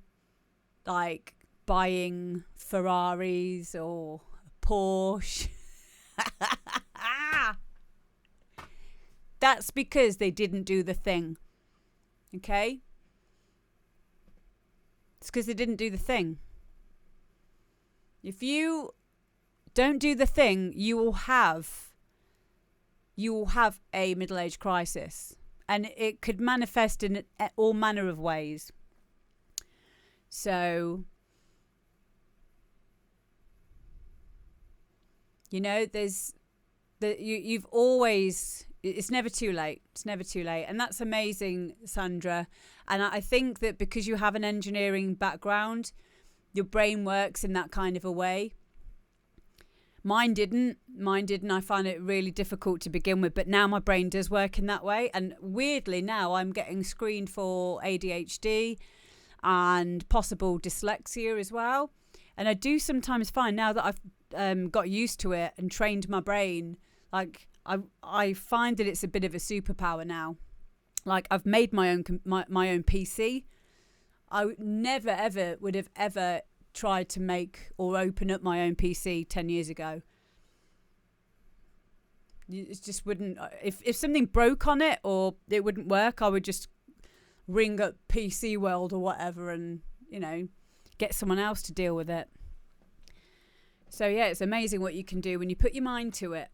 Speaker 1: like buying Ferraris or a Porsche. That's because they didn't do the thing. Okay? It's because they didn't do the thing. If you don't do the thing, you will have a middle-age crisis, and it could manifest in all manner of ways. So, you know, you've always, it's never too late. It's never too late. And that's amazing, Sandra. And I think that because you have an engineering background, your brain works in that kind of a way. Mine didn't. I find it really difficult to begin with, but now my brain does work in that way. And weirdly now I'm getting screened for ADHD and possible dyslexia as well. And I do sometimes find now that I've got used to it and trained my brain, like I find that it's a bit of a superpower now. Like I've made my own PC. I never ever would have ever tried to make or open up my own PC 10 years ago. It just wouldn't. If something broke on it or it wouldn't work, I would just ring up PC World or whatever and, you know, get someone else to deal with it. So yeah, it's amazing what you can do when you put your mind to it.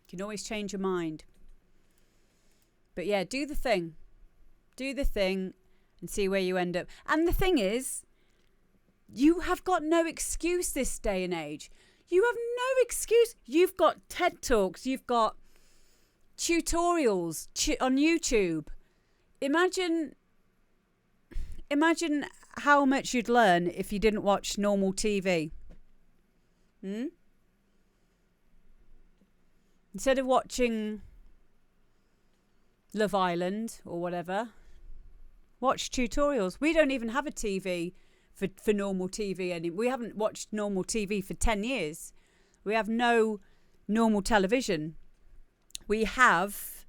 Speaker 1: You can always change your mind. But yeah, do the thing and see where you end up. And the thing is, you have got no excuse this day and age. You have no excuse. You've got TED Talks. You've got tutorials on YouTube. Imagine how much you'd learn if you didn't watch normal TV. Instead of watching Love Island or whatever, watch tutorials. We don't even have a TV for normal TV anymore. We haven't watched normal TV for 10 years. We have no normal television. We have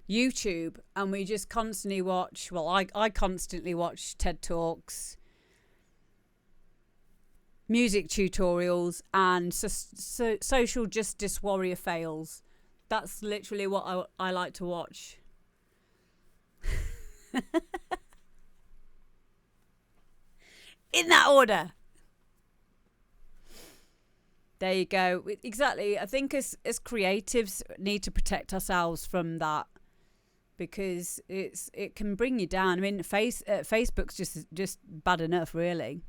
Speaker 1: YouTube, and we just constantly watch, well, I constantly watch TED Talks, music tutorials, and social justice warrior fails. That's literally what I like to watch. In that order. There you go. Exactly. I think as creatives need to protect ourselves from that, because it can bring you down. I mean, Facebook's just bad enough, really.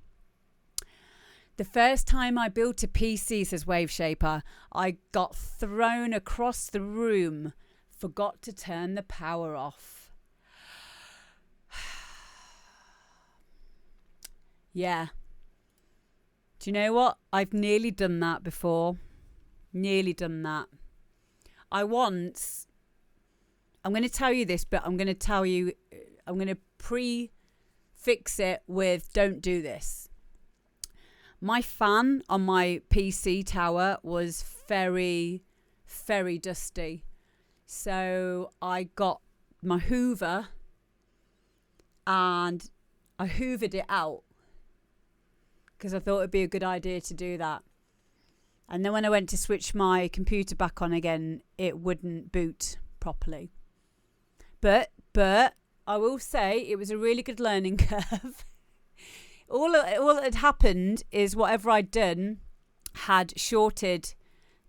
Speaker 1: The first time I built a PC, says Wave Shaper, I got thrown across the room. Forgot to turn the power off. Yeah. Do you know what? I've nearly done that before. Nearly done that. I'm going to tell you this, but I'm going to prefix it with don't do this. My fan on my PC tower was very, very dusty. So I got my Hoover and I hoovered it out, because I thought it'd be a good idea to do that. And then when I went to switch my computer back on again, it wouldn't boot properly. But I will say it was a really good learning curve. All that had happened is whatever I'd done had shorted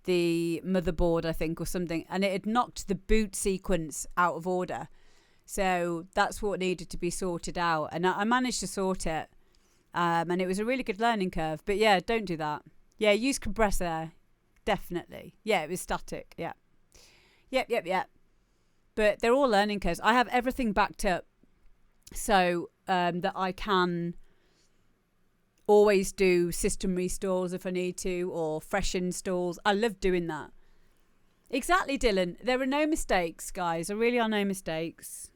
Speaker 1: the motherboard, I think, or something, and it had knocked the boot sequence out of order. So that's what needed to be sorted out, and I managed to sort it. And it was a really good learning curve. But yeah, don't do that. Yeah, use compressor. Definitely. Yeah, it was static. Yeah. Yep. But they're all learning curves. I have everything backed up so that I can always do system restores if I need to, or fresh installs. I love doing that. Exactly, Dylan. There are no mistakes, guys. There really are no mistakes.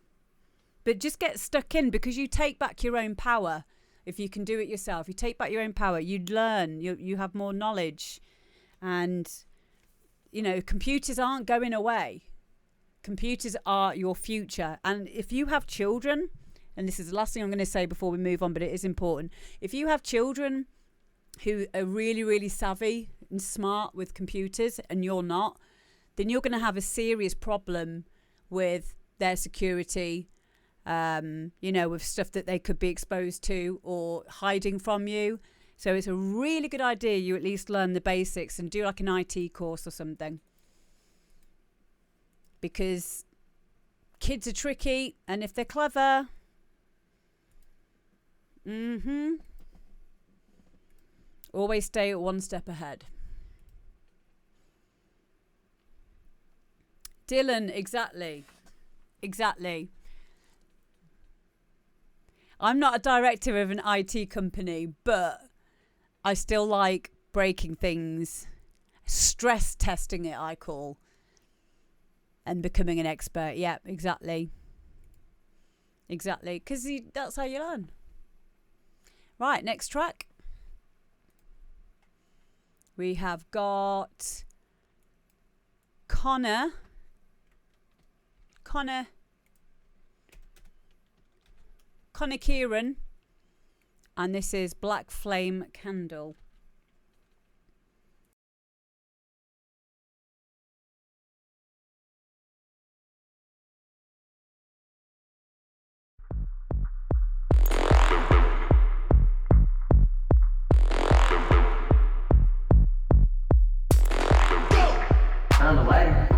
Speaker 1: But just get stuck in, because you take back your own power. If you can do it yourself, you take back your own power, you learn, you have more knowledge. And, you know, computers aren't going away. Computers are your future. And if you have children, and this is the last thing I'm going to say before we move on, but it is important. If you have children who are really, really savvy and smart with computers and you're not, then you're going to have a serious problem with their security, with stuff that they could be exposed to or hiding from you. So it's a really good idea you at least learn the basics and do like an IT course or something. Because kids are tricky, and if they're clever, always stay one step ahead. Dylan, exactly. I'm not a director of an IT company, but I still like breaking things, stress testing it, I call, and becoming an expert. Yeah, exactly. Because that's how you learn. Right, next track. We have got Connor Kieran, and this is Black Flame Candle.
Speaker 5: On the way.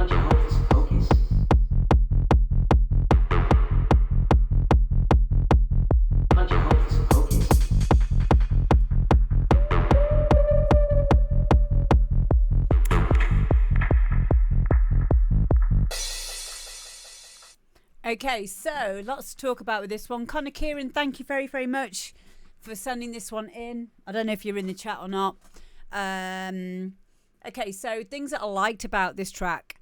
Speaker 5: Bunch of hocus pocus. Bunch of hocus pocus.
Speaker 1: Okay, so lots to talk about with this one. Connor Kieran, thank you very, very much for sending this one in. I don't know if you're in the chat or not. Okay, so things that I liked about this track.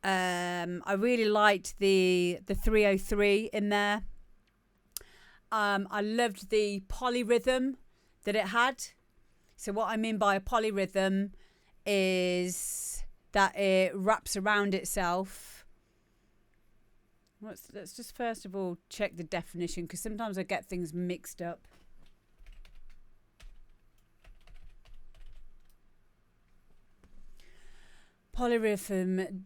Speaker 1: I really liked the 303 in there. I loved the polyrhythm that it had. So what I mean by a polyrhythm is that it wraps around itself. Let's just first of all check the definition, because sometimes I get things mixed up. Polyrhythm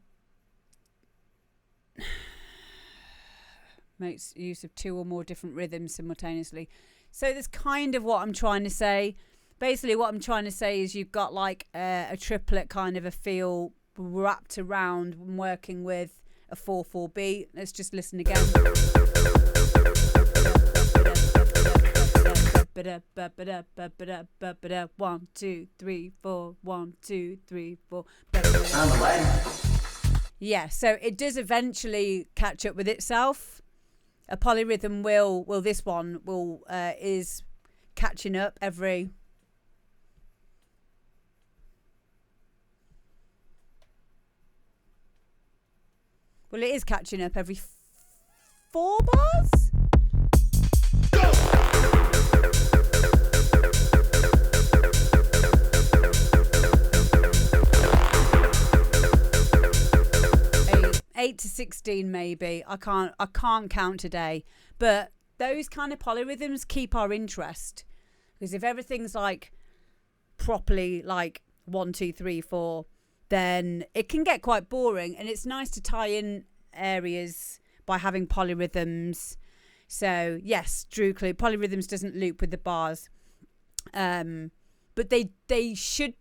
Speaker 1: makes use of two or more different rhythms simultaneously. So that's kind of what I'm trying to say. Basically what I'm trying to say is you've got like a triplet kind of a feel wrapped around and working with a 4/4 beat. Let's just listen again. 1, 2, 3, 4. 1, 2, 3, 4.
Speaker 5: On the lighter.
Speaker 1: Yeah, so it does eventually catch up with itself. A polyrhythm this one is catching up every. Well, it is catching up every 4 bars? Eight to 16 maybe. I can't count today. But those kind of polyrhythms keep our interest. Because if everything's like properly like 1, 2, 3, 4, then it can get quite boring, and it's nice to tie in areas by having polyrhythms. So yes, Drew Clue, polyrhythms doesn't loop with the bars, but they should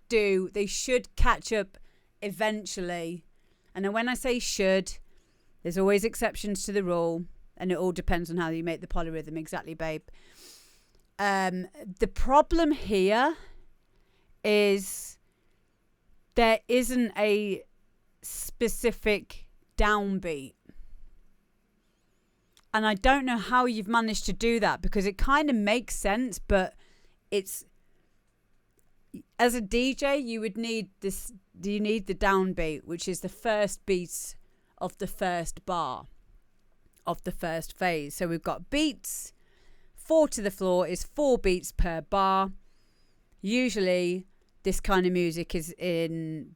Speaker 1: catch up eventually. And then when I say should, there's always exceptions to the rule, and it all depends on how you make the polyrhythm. Exactly, babe. The problem here is there isn't a specific downbeat. And I don't know how you've managed to do that, because it kind of makes sense, but it's, as a DJ, you need the downbeat, which is the first beat of the first bar of the first phase. So we've got beats, 4 to the floor is 4 beats per bar. Usually this kind of music is in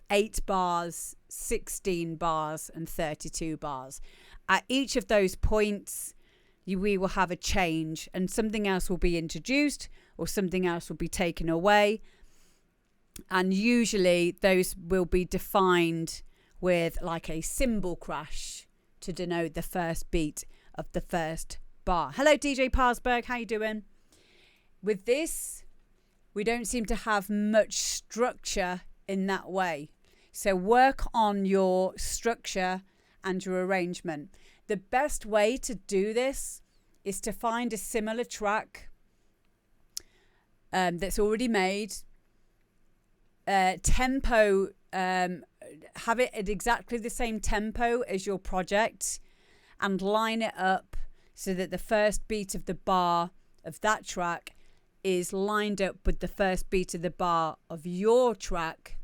Speaker 1: 8 bars, 16 bars, and 32 bars. At each of those points, we will have a change, and something else will be introduced or something else will be taken away. And usually those will be defined with like a cymbal crash to denote the first beat of the first bar. Hello, DJ Parsberg. How you doing? With this, we don't seem to have much structure in that way. So work on your structure and your arrangement. The best way to do this is to find a similar track that's already made. Tempo, have it at exactly the same tempo as your project, and line it up so that the first beat of the bar of that track is lined up with the first beat of the bar of your track,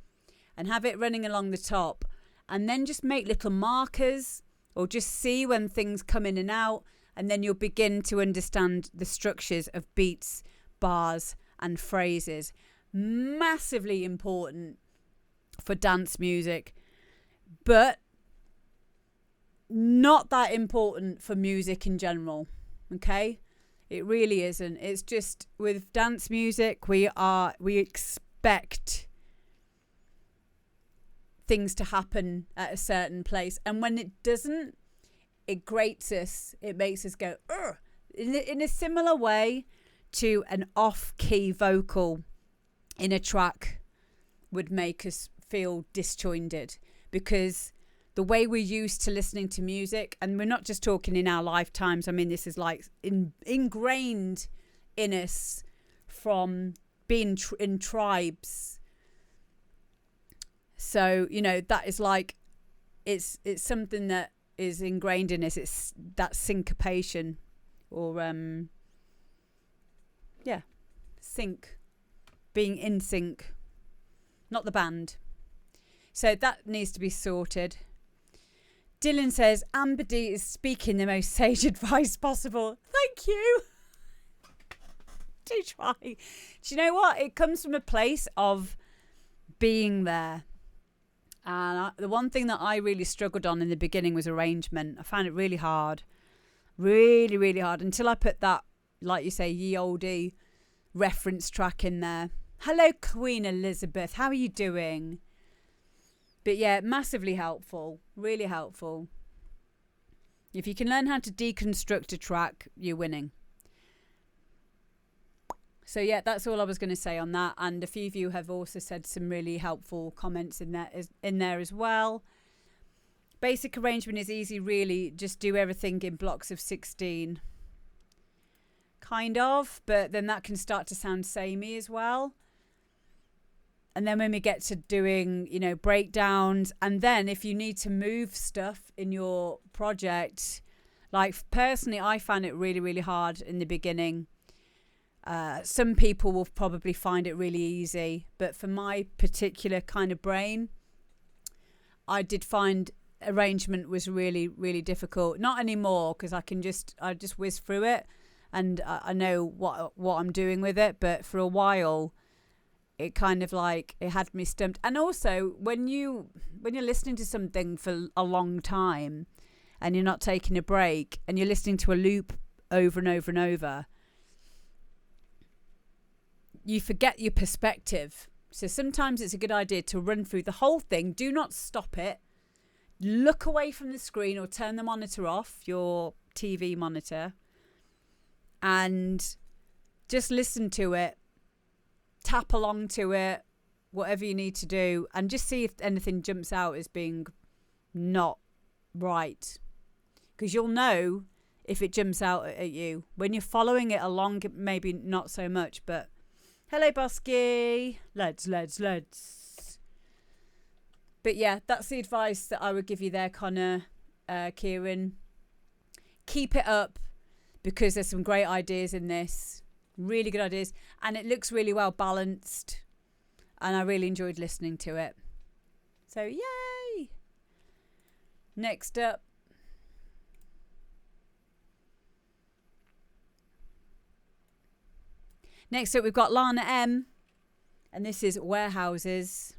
Speaker 1: and have it running along the top. And then just make little markers, or just see when things come in and out, and then you'll begin to understand the structures of beats, bars, and phrases. Massively important for dance music, but not that important for music in general. Okay? It really isn't. It's just with dance music, we expect things to happen at a certain place, and when it doesn't, it grates us. It makes us go ugh, in a similar way to an off-key vocal in a track would make us feel disjointed. because the way we're used to listening to music, and we're not just talking in our lifetimes, I mean, this is like ingrained in us from being in tribes. So, you know, that is like, it's something that is ingrained in us. It's that syncopation, or sync, being in sync, not the band. So that needs to be sorted. Dylan says Amber D is speaking the most sage advice possible. Thank you. Do try. Do you know what? It comes from a place of being there. And the one thing that I really struggled on in the beginning was arrangement. I found it really hard. Really, really hard. Until I put that, like you say, ye olde reference track in there. Hello, Queen Elizabeth. How are you doing? But yeah, massively helpful. Really helpful. If you can learn how to deconstruct a track, you're winning. So yeah, that's all I was going to say on that. And a few of you have also said some really helpful comments in there as well. Basic arrangement is easy, really. Just do everything in blocks of 16. Kind of, but then that can start to sound samey as well. And then when we get to doing, you know, breakdowns, and then if you need to move stuff in your project, like personally, I found it really, really hard in the beginning. Some people will probably find it really easy, but for my particular kind of brain, I did find arrangement was really, really difficult. Not anymore, because I just whiz through it, and I know what I'm doing with it. But for a while, it kind of like, it had me stumped. And also, when you're listening to something for a long time and you're not taking a break and you're listening to a loop over and over and over, you forget your perspective. So sometimes it's a good idea to run through the whole thing. Do not stop it. Look away from the screen or turn the monitor off, your TV monitor, and just listen to it. Tap along to it, whatever you need to do, and just see if anything jumps out as being not right. Because you'll know if it jumps out at you. When you're following it along, maybe not so much, but hello, Bosky. Lads. But yeah, that's the advice that I would give you there, Connor, Kieran. Keep it up, because there's some great ideas in this. Really good ideas, and it looks really well balanced, and I really enjoyed listening to it. So yay! Next up, we've got Lana M, and this is Warehouses.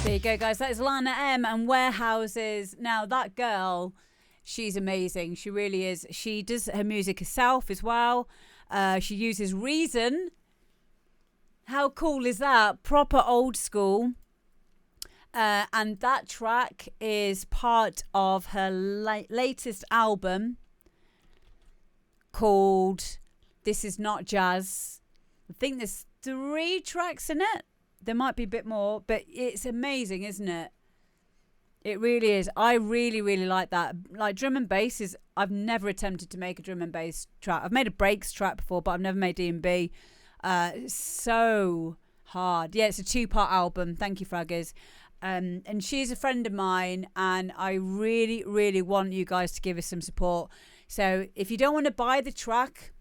Speaker 1: There you go, guys. That is Lana M and Warehouses. Now, that girl, she's amazing. She really is. She does her music herself as well. She uses Reason. How cool is that? Proper old school. And that track is part of her latest album called This Is Not Jazz. I think there's 3 tracks in it. There might be a bit more, but it's amazing, isn't it? It really is. I really, really like that. Like drum and bass is, I've never attempted to make a drum and bass track. I've made a breaks track before, but I've never made D&B. So hard. Yeah, it's a 2-part album. Thank you, Fraggers. And she's a friend of mine, and I really, really want you guys to give us some support. So if you don't want to buy the track,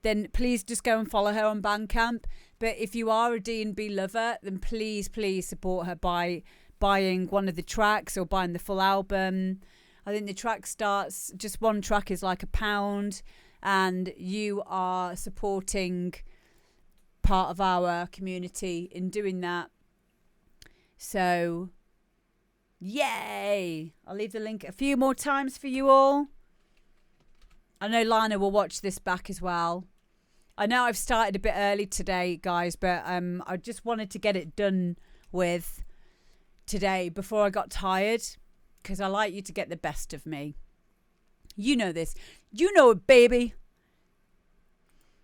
Speaker 1: then please just go and follow her on Bandcamp. But if you are a D&B lover, then please, please support her by buying one of the tracks or buying the full album. I think the track starts, just one track is like £1, and you are supporting part of our community in doing that. So, yay! I'll leave the link a few more times for you all. I know Lana will watch this back as well. I know I've started a bit early today, guys, but I just wanted to get it done with today before I got tired, because I like you to get the best of me. You know this. You know it, baby.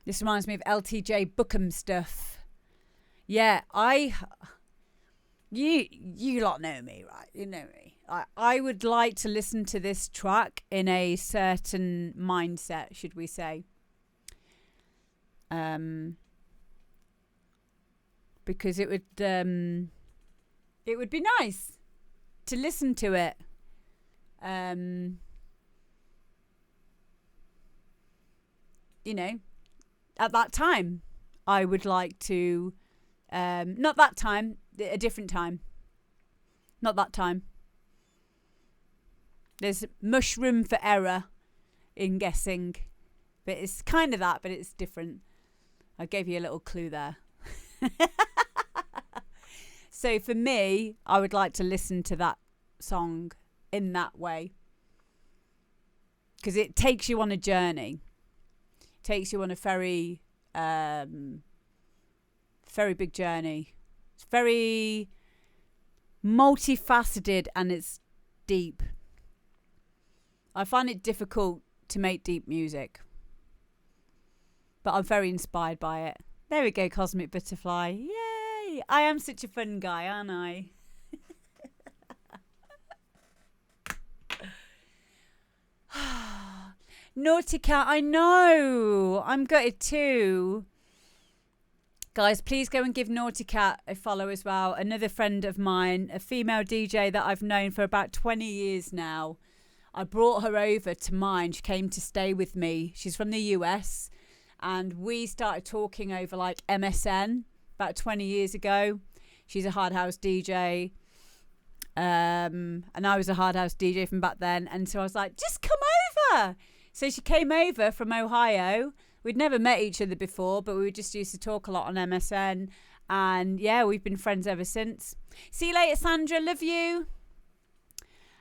Speaker 1: This reminds me of LTJ Bookham stuff. Yeah, You lot know me, right? You know me. I would like to listen to this track in a certain mindset, should we say. Because it would be nice to listen to it. You know, at that time, I would like to, not that time, a different time. Not that time. There's much room for error in guessing. But it's kind of that, but it's different. I gave you a little clue there. So for me, I would like to listen to that song in that way. Because it takes you on a journey. It takes you on a very, very big journey. It's very multifaceted and it's deep. I find it difficult to make deep music, but I'm very inspired by it. There we go, Cosmic Butterfly. Yay! I am such a fun guy, aren't I? Naughty Cat, I know. I'm gutted too. Guys, please go and give Naughty Cat a follow as well. Another friend of mine, a female DJ that I've known for about 20 years now. I brought her over to mine. She came to stay with me. She's from the US. And we started talking over like MSN about 20 years ago. She's a hard house DJ. And I was a hard house DJ from back then. And so I was like, just come over. So she came over from Ohio. We'd never met each other before, but we just used to talk a lot on MSN. And yeah, we've been friends ever since. See you later, Sandra. Love you.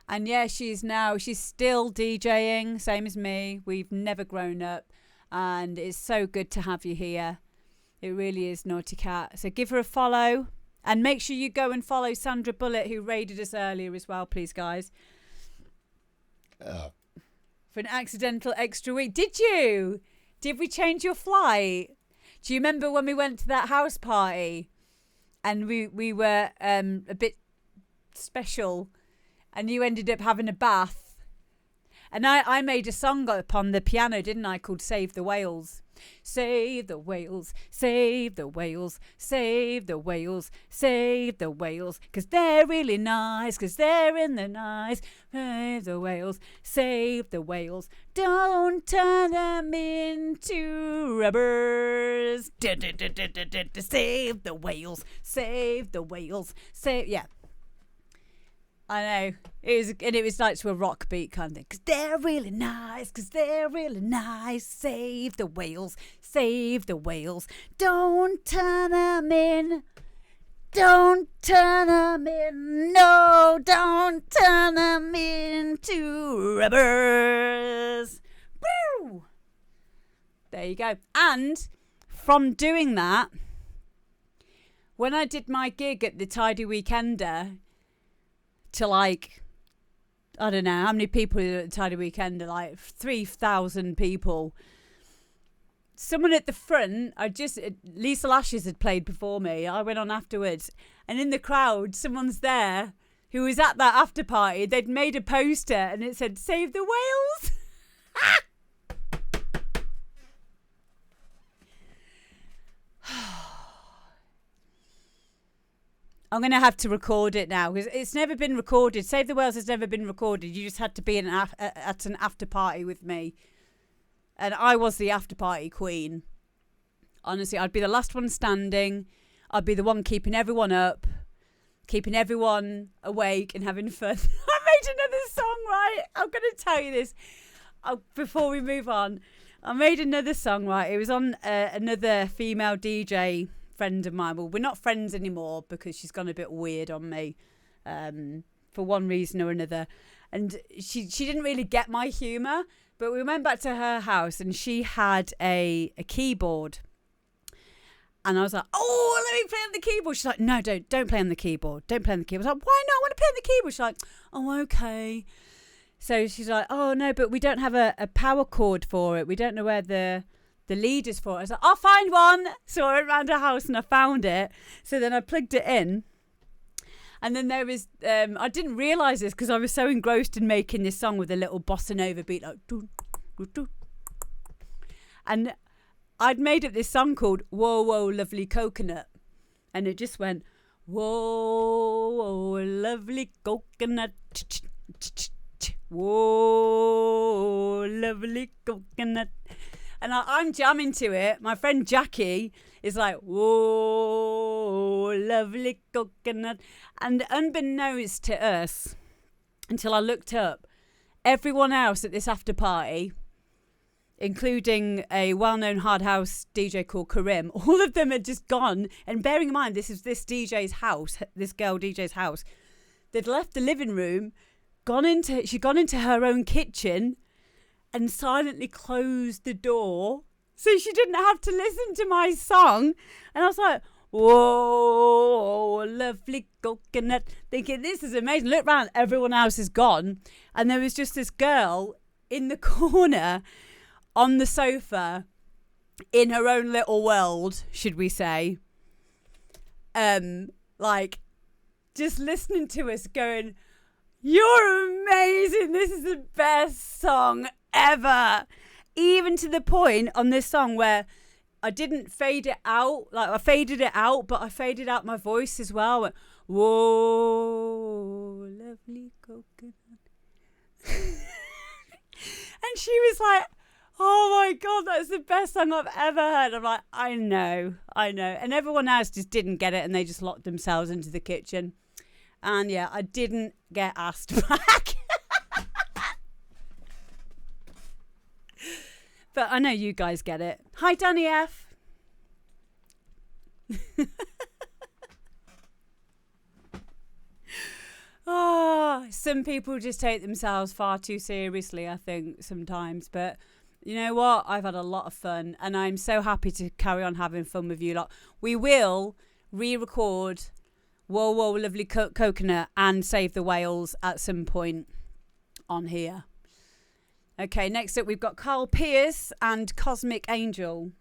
Speaker 1: And yeah, she's still DJing, same as me. We've never grown up. And it's so good to have you here. It really is, Naughty Cat. So give her a follow. And make sure you go and follow Sandra Bullet, who raided us earlier as well, please, guys. For an accidental extra week. Did you? Did we change your flight? Do you remember when we went to that house party? And we were a bit special. And you ended up having a bath. And I made a song up on the piano, didn't I, called Save the Whales. Save the whales, save the whales, save the whales, save the whales, 'cause they're really nice, 'cause they're in the nice. Save the whales, save the whales, don't turn them into rubbers. Save the whales, save the whales, save, yeah. I know. It was like to a rock beat kind of thing. 'Cause they're really nice, 'cause they're really nice. Save the whales, don't turn them in. Don't turn them in, no, don't turn them into rubbers. Woo! There you go. And from doing that, when I did my gig at the Tidy Weekender, to like, I don't know how many people at the Tidy Weekender, like 3,000 people. Someone at the front, Lisa Lashes had played before me. I went on afterwards. And in the crowd, someone's there who was at that after party. They'd made a poster and it said, "Save the whales." I'm going to have to record it now because it's never been recorded. Save the Whales has never been recorded. You just had to be at an after party with me. And I was the after party queen. Honestly, I'd be the last one standing. I'd be the one keeping everyone up, keeping everyone awake and having fun. I made another song, right? I'm going to tell you this before we move on. I made another song, right? It was on another female DJ friend of mine. Well, we're not friends anymore because she's gone a bit weird on me for one reason or another. And she didn't really get my humour. But we went back to her house and she had a keyboard. And I was like, "Oh, let me play on the keyboard." She's like, "No, don't play on the keyboard. Don't play on the keyboard." I was like, "Why not? I want to play on the keyboard." She's like, "Oh, okay." So she's like, "Oh, no, but we don't have a power cord for it. We don't know where the lead is for it." I was like, "I'll find one." So I went around her house and I found it. So then I plugged it in. And then there was, I didn't realise this because I was so engrossed in making this song with a little bossa nova beat, like, doo, doo, doo. And I'd made up this song called "Whoa, Whoa, Lovely Coconut." And it just went, "Whoa, whoa, lovely coconut. Whoa, lovely coconut." And I'm jamming to it. My friend Jackie is like, "Whoa, lovely coconut." And unbeknownst to us, until I looked up, everyone else at this after party, including a well-known hard house DJ called Karim, all of them had just gone. And bearing in mind, this is this DJ's house, this girl DJ's house. They'd left the living room, she'd gone into her own kitchen and silently closed the door so she didn't have to listen to my song. And I was like, "Whoa, lovely coconut," thinking, this is amazing. Look around, everyone else is gone. And there was just this girl in the corner on the sofa in her own little world, should we say. Like, just listening to us going, "You're amazing. This is the best song ever." Even to the point on this song where I didn't fade it out. Like, I faded it out, but I faded out my voice as well. I went, "Whoa, lovely coconut." And she was like, "Oh my God, that's the best song I've ever heard." I'm like, I know. And everyone else just didn't get it and they just locked themselves into the kitchen. And yeah, I didn't get asked back. But I know you guys get it. Hi, Danny F. Oh, some people just take themselves far too seriously, I think, sometimes. But you know what? I've had a lot of fun and I'm so happy to carry on having fun with you lot. We will re-record "Whoa, Whoa, Lovely Coconut" and "Save the Whales" at some point on here. Okay, next up we've got Carl Pierce and "Cosmic Angel."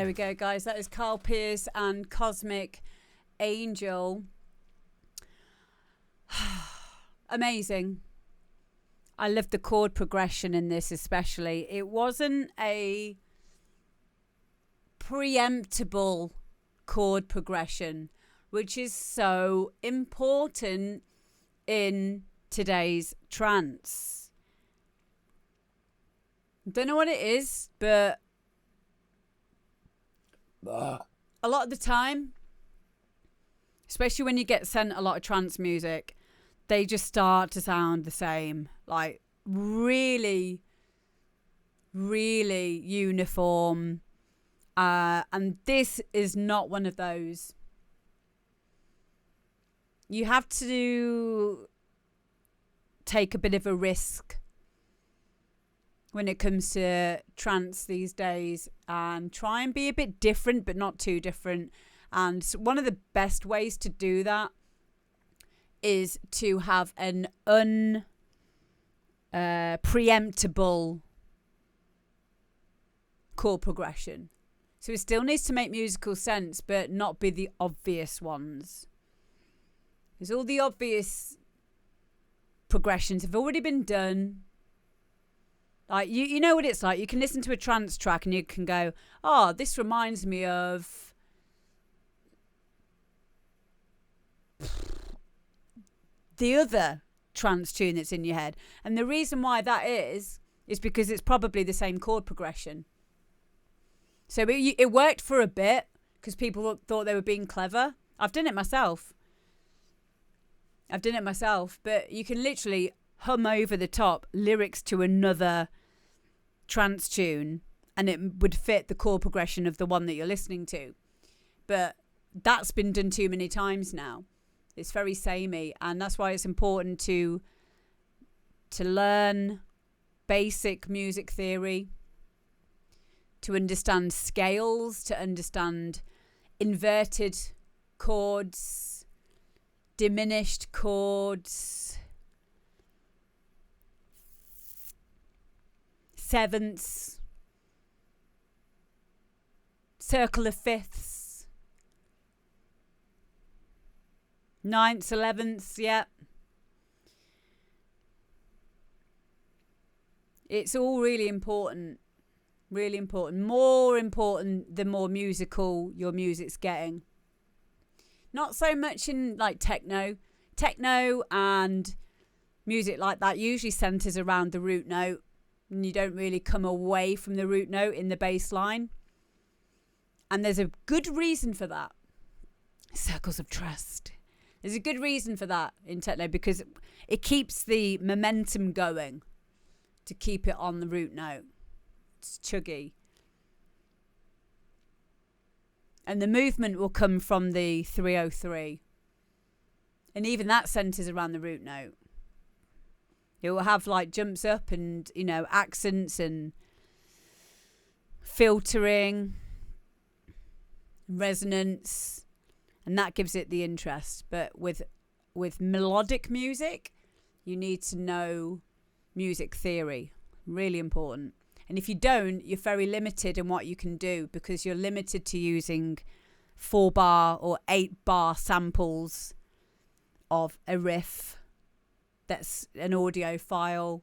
Speaker 1: there we go, guys. That is Carl Pierce and Cosmic Angel. Amazing. I love the chord progression in this especially. It wasn't a preemptible chord progression, which is so important in today's trance. Don't know what it is, but a lot of the time, especially when you get sent a lot of trance music, they just start to sound the same. Like really, really uniform. And this is not one of those. You have to take a bit of a risk when it comes to trance these days and try and be a bit different, but not too different. And one of the best ways to do that is to have an preemptible chord progression. So it still needs to make musical sense, but not be the obvious ones. Because all the obvious progressions have already been done. Like you know what it's like. You can listen to a trance track and you can go, oh, this reminds me of the other trance tune that's in your head. And the reason why that is because it's probably the same chord progression. So it worked for a bit because people thought they were being clever. I've done it myself. But you can literally hum over the top lyrics to another trance tune and it would fit the chord progression of the one that you're listening to. But that's been done too many times now. It's very samey, and that's why it's important to learn basic music theory, to understand scales, to understand inverted chords, diminished chords, sevenths, circle of fifths, ninths, 11ths, yeah. It's all really important. Really important. More important the more musical your music's getting. Not so much in like techno. Techno and music like that usually centres around the root note. And you don't really come away from the root note in the bass line. And there's a good reason for that. Circles of trust. There's a good reason for that in techno because it keeps the momentum going to keep it on the root note. It's chuggy. And the movement will come from the 303. And even that centres around the root note. It will have like jumps up and, you know, accents and filtering, resonance, and that gives it the interest. But with melodic music, you need to know music theory. Really important. And if you don't, you're very limited in what you can do because you're limited to using 4-bar or 8-bar samples of a riff that's an audio file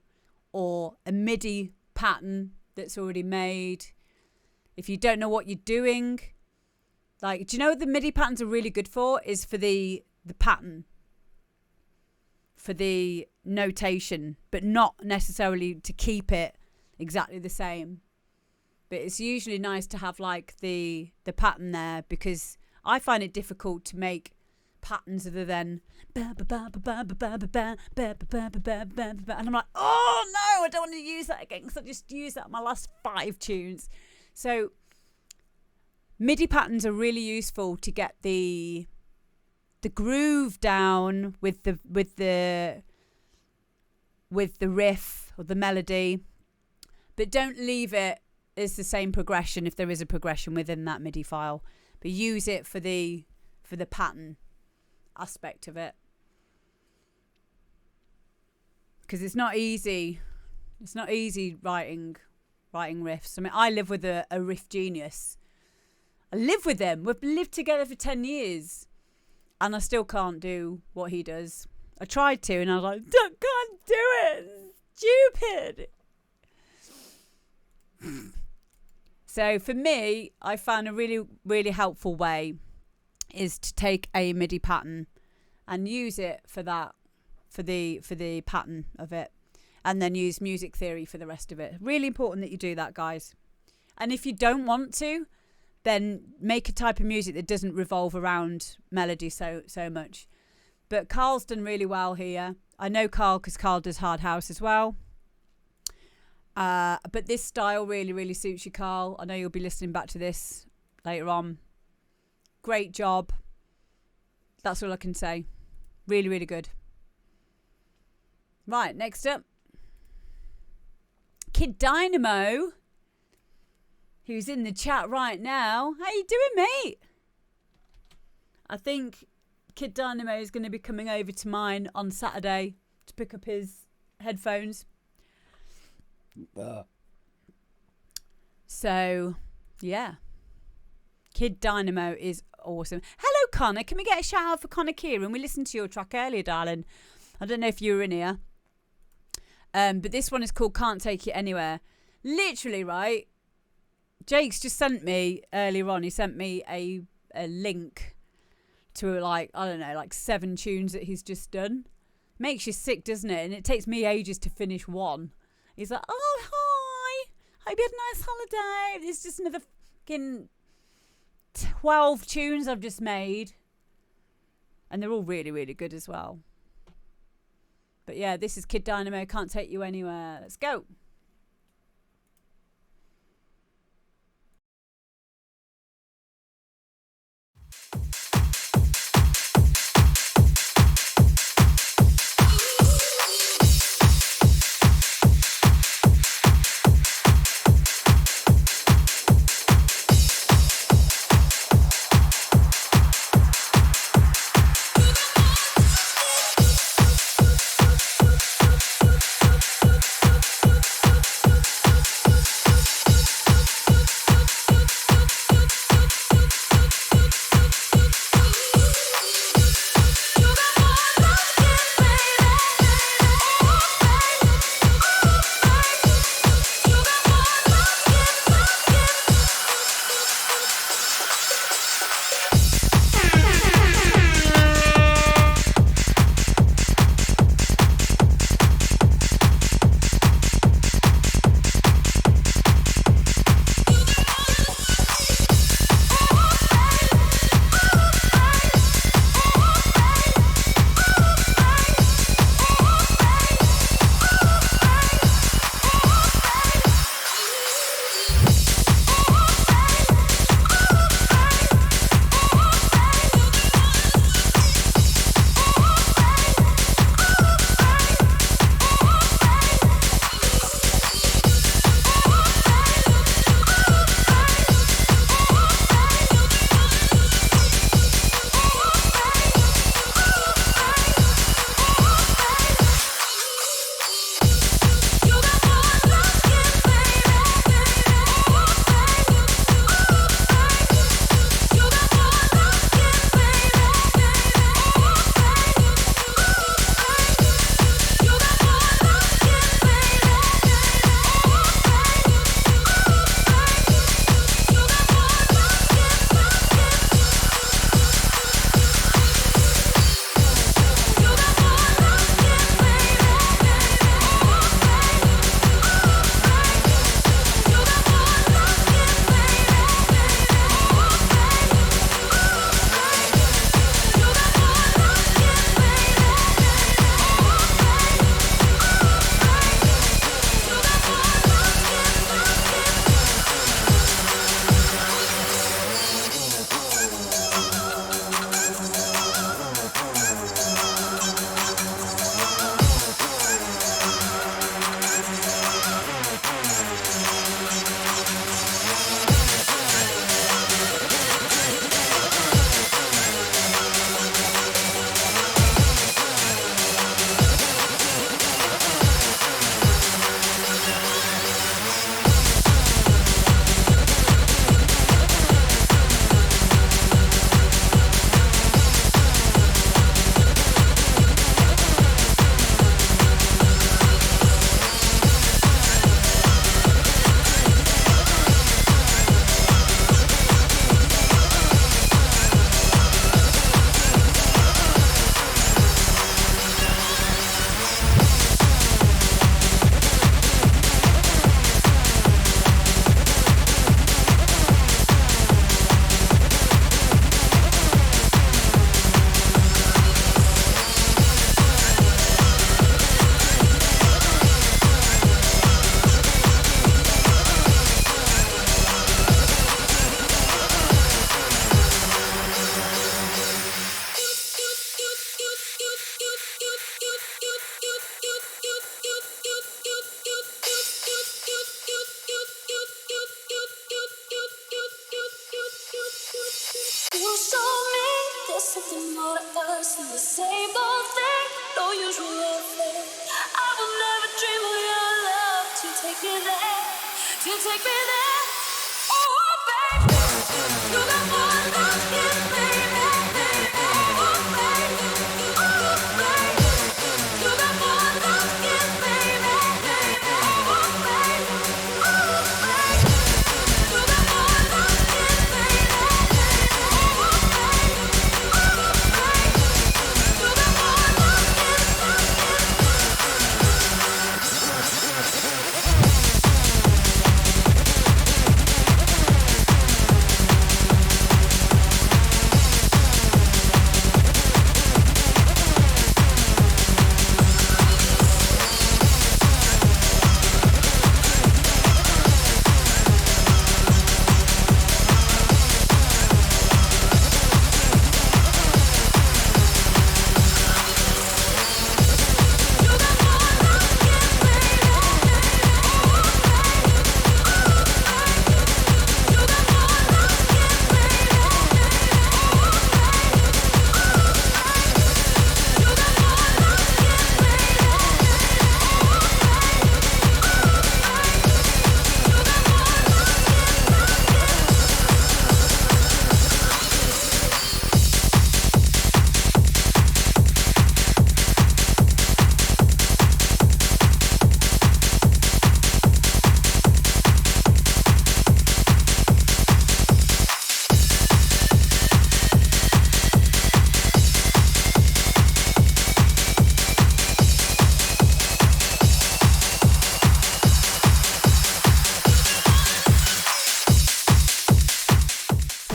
Speaker 1: or a MIDI pattern that's already made. If you don't know what you're doing, like, do you know what the MIDI patterns are really good for? Is for the pattern, for the notation, but not necessarily to keep it exactly the same. But it's usually nice to have like the pattern there because I find it difficult to make patterns other than and I'm like, oh no, I don't want to use that again because I just used that in my last 5 tunes. So MIDI patterns are really useful to get the groove down with the riff or the melody, but don't leave it as the same progression if there is a progression within that MIDI file, but use it for the pattern aspect of it, because it's not easy writing riffs. I mean, I live with a riff genius I live with him. We've lived together for 10 years. And I still can't do what he does. I tried to and I was like, can't do it. It's stupid. So for me, I found a really, really helpful way is to take a MIDI pattern and use it for that, for the pattern of it. And then use music theory for the rest of it. Really important that you do that, guys. And if you don't want to, then make a type of music that doesn't revolve around melody so much. But Carl's done really well here. I know Carl because Carl does hard house as well. But this style really, really suits you, Carl. I know you'll be listening back to this later on. Great job. That's all I can say. Really, really good. Right, next up. Kid Dynamo, who's in the chat right now. How you doing, mate? I think Kid Dynamo is going to be coming over to mine on Saturday to pick up his headphones. So, yeah. Kid Dynamo is awesome. Hello, Connor. Can we get a shout out for Connor Kieran? We listened to your track earlier, darling. I don't know if you were in here. But this one is called Can't Take It Anywhere. Literally, right? Jake's just sent me earlier on. He sent me a link to like, I don't know, like 7 tunes that he's just done. Makes you sick, doesn't it? And it takes me ages to finish one. He's like, oh, hi. Hope you had a nice holiday. It's just another fucking 12 tunes I've just made. And they're all really, really good as well. But yeah, this is Kid Dynamo, Can't Take You Anywhere. Let's go.
Speaker 6: something more to us than the same old thing. No usual thing. I will never dream of your love to take me there, to take me there. Oh, baby, you got more than this, baby. Oh, baby, oh, baby, you got more than this, baby. Oh, baby, oh, baby, you got more than this, baby. Oh, baby, oh, baby, you got more than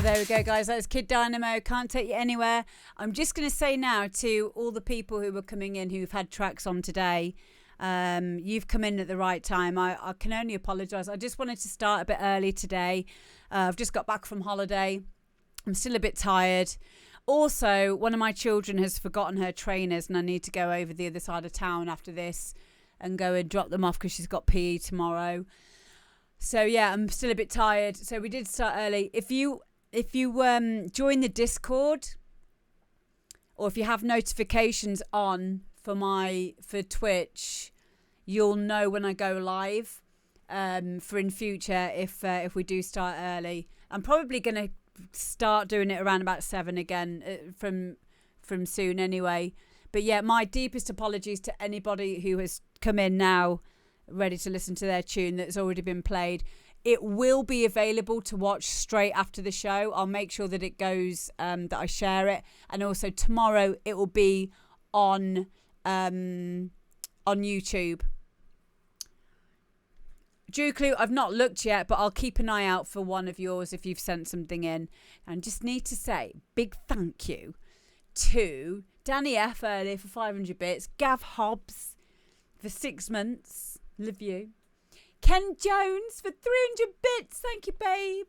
Speaker 1: There we go, guys. That was Kid Dynamo. Can't take you anywhere. I'm just going to say now to all the people who were coming in who've had tracks on today, you've come in at the right time. I can only apologise. I just wanted to start a bit early today. I've just got back from holiday. I'm still a bit tired. Also, one of my children has forgotten her trainers and I need to go over the other side of town after this and go and drop them off because she's got PE tomorrow. So, yeah, I'm still a bit tired. So we did start early. If you join the Discord or if you have notifications on for Twitch, you'll know when I go live for in future if we do start early. I'm probably going to start doing it around about 7 again from soon anyway. But yeah, my deepest apologies to anybody who has come in now ready to listen to their tune that's already been played. It will be available to watch straight after the show. I'll make sure that it goes, that I share it. And also tomorrow it will be on YouTube. Drew Clue, I've not looked yet, but I'll keep an eye out for one of yours if you've sent something in. And just need to say big thank you to Danny F earlier for 500 bits, Gav Hobbs for 6 months, love you. Ken Jones for 300 bits. Thank you, babe.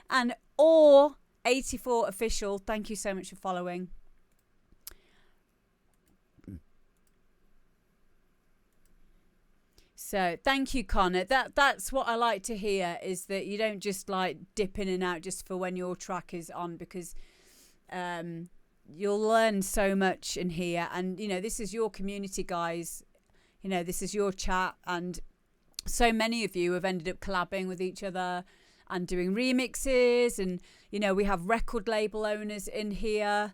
Speaker 1: And Or84 Official. Thank you so much for following. So thank you, Connor. That's what I like to hear, is that you don't just like dip in and out just for when your track is on, because you'll learn so much in here. And, you know, this is your community, guys. You know, this is your chat, and so many of you have ended up collabing with each other and doing remixes. And, you know, we have record label owners in here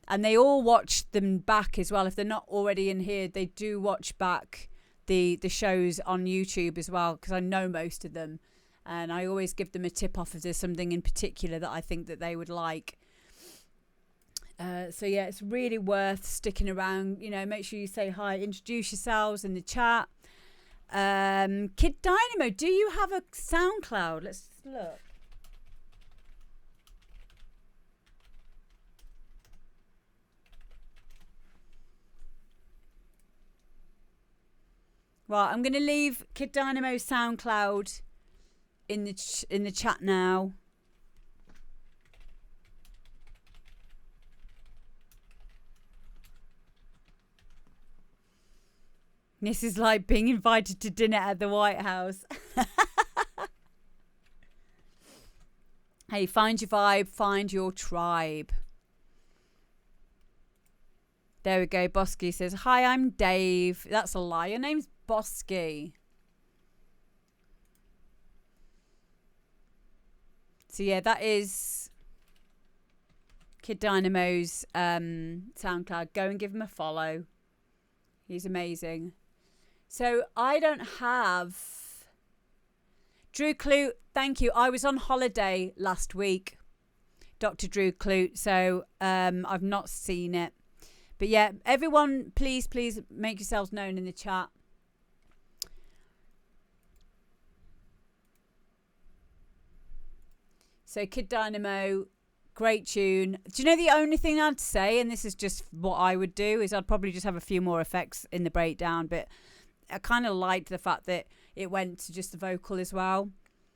Speaker 1: and they all watch them back as well. If they're not already in here, they do watch back the shows on YouTube as well, because I know most of them. And I always give them a tip off if there's something in particular that I think that they would like. So, yeah, it's really worth sticking around. You know, make sure you say hi, introduce yourselves in the chat. Kid Dynamo, do you have a SoundCloud? Let's look. Right, I'm going to leave Kid Dynamo's SoundCloud in the chat now. This is like being invited to dinner at the White House. Hey, find your vibe, find your tribe. There we go. Bosky says, hi, I'm Dave. That's a lie. Your name's Bosky. So yeah, that is Kid Dynamo's SoundCloud. Go and give him a follow. He's amazing. So I don't have... Drew Clute, thank you. I was on holiday last week, Dr. Drew Clute, so I've not seen it. But yeah, everyone, please make yourselves known in the chat. So Kid Dynamo, great tune. Do you know the only thing I'd say, and this is just what I would do, is I'd probably just have a few more effects in the breakdown, but I kind of liked the fact that it went to just the vocal as well,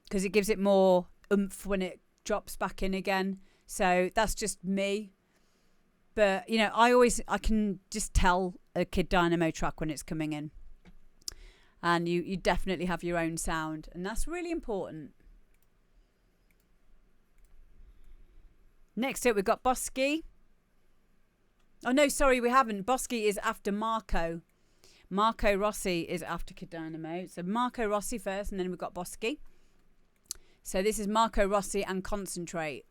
Speaker 1: because it gives it more oomph when it drops back in again. So that's just me. But, you know, I can just tell a Kid Dynamo track when it's coming in. And you definitely have your own sound, and that's really important. Next up, we've got Bosky. Oh, no, sorry, we haven't. Bosky is after Marco. Marco Rossi is after Kid Dynamo. So Marco Rossi first, and then we've got Bosky. So this is Marco Rossi and Concentrate.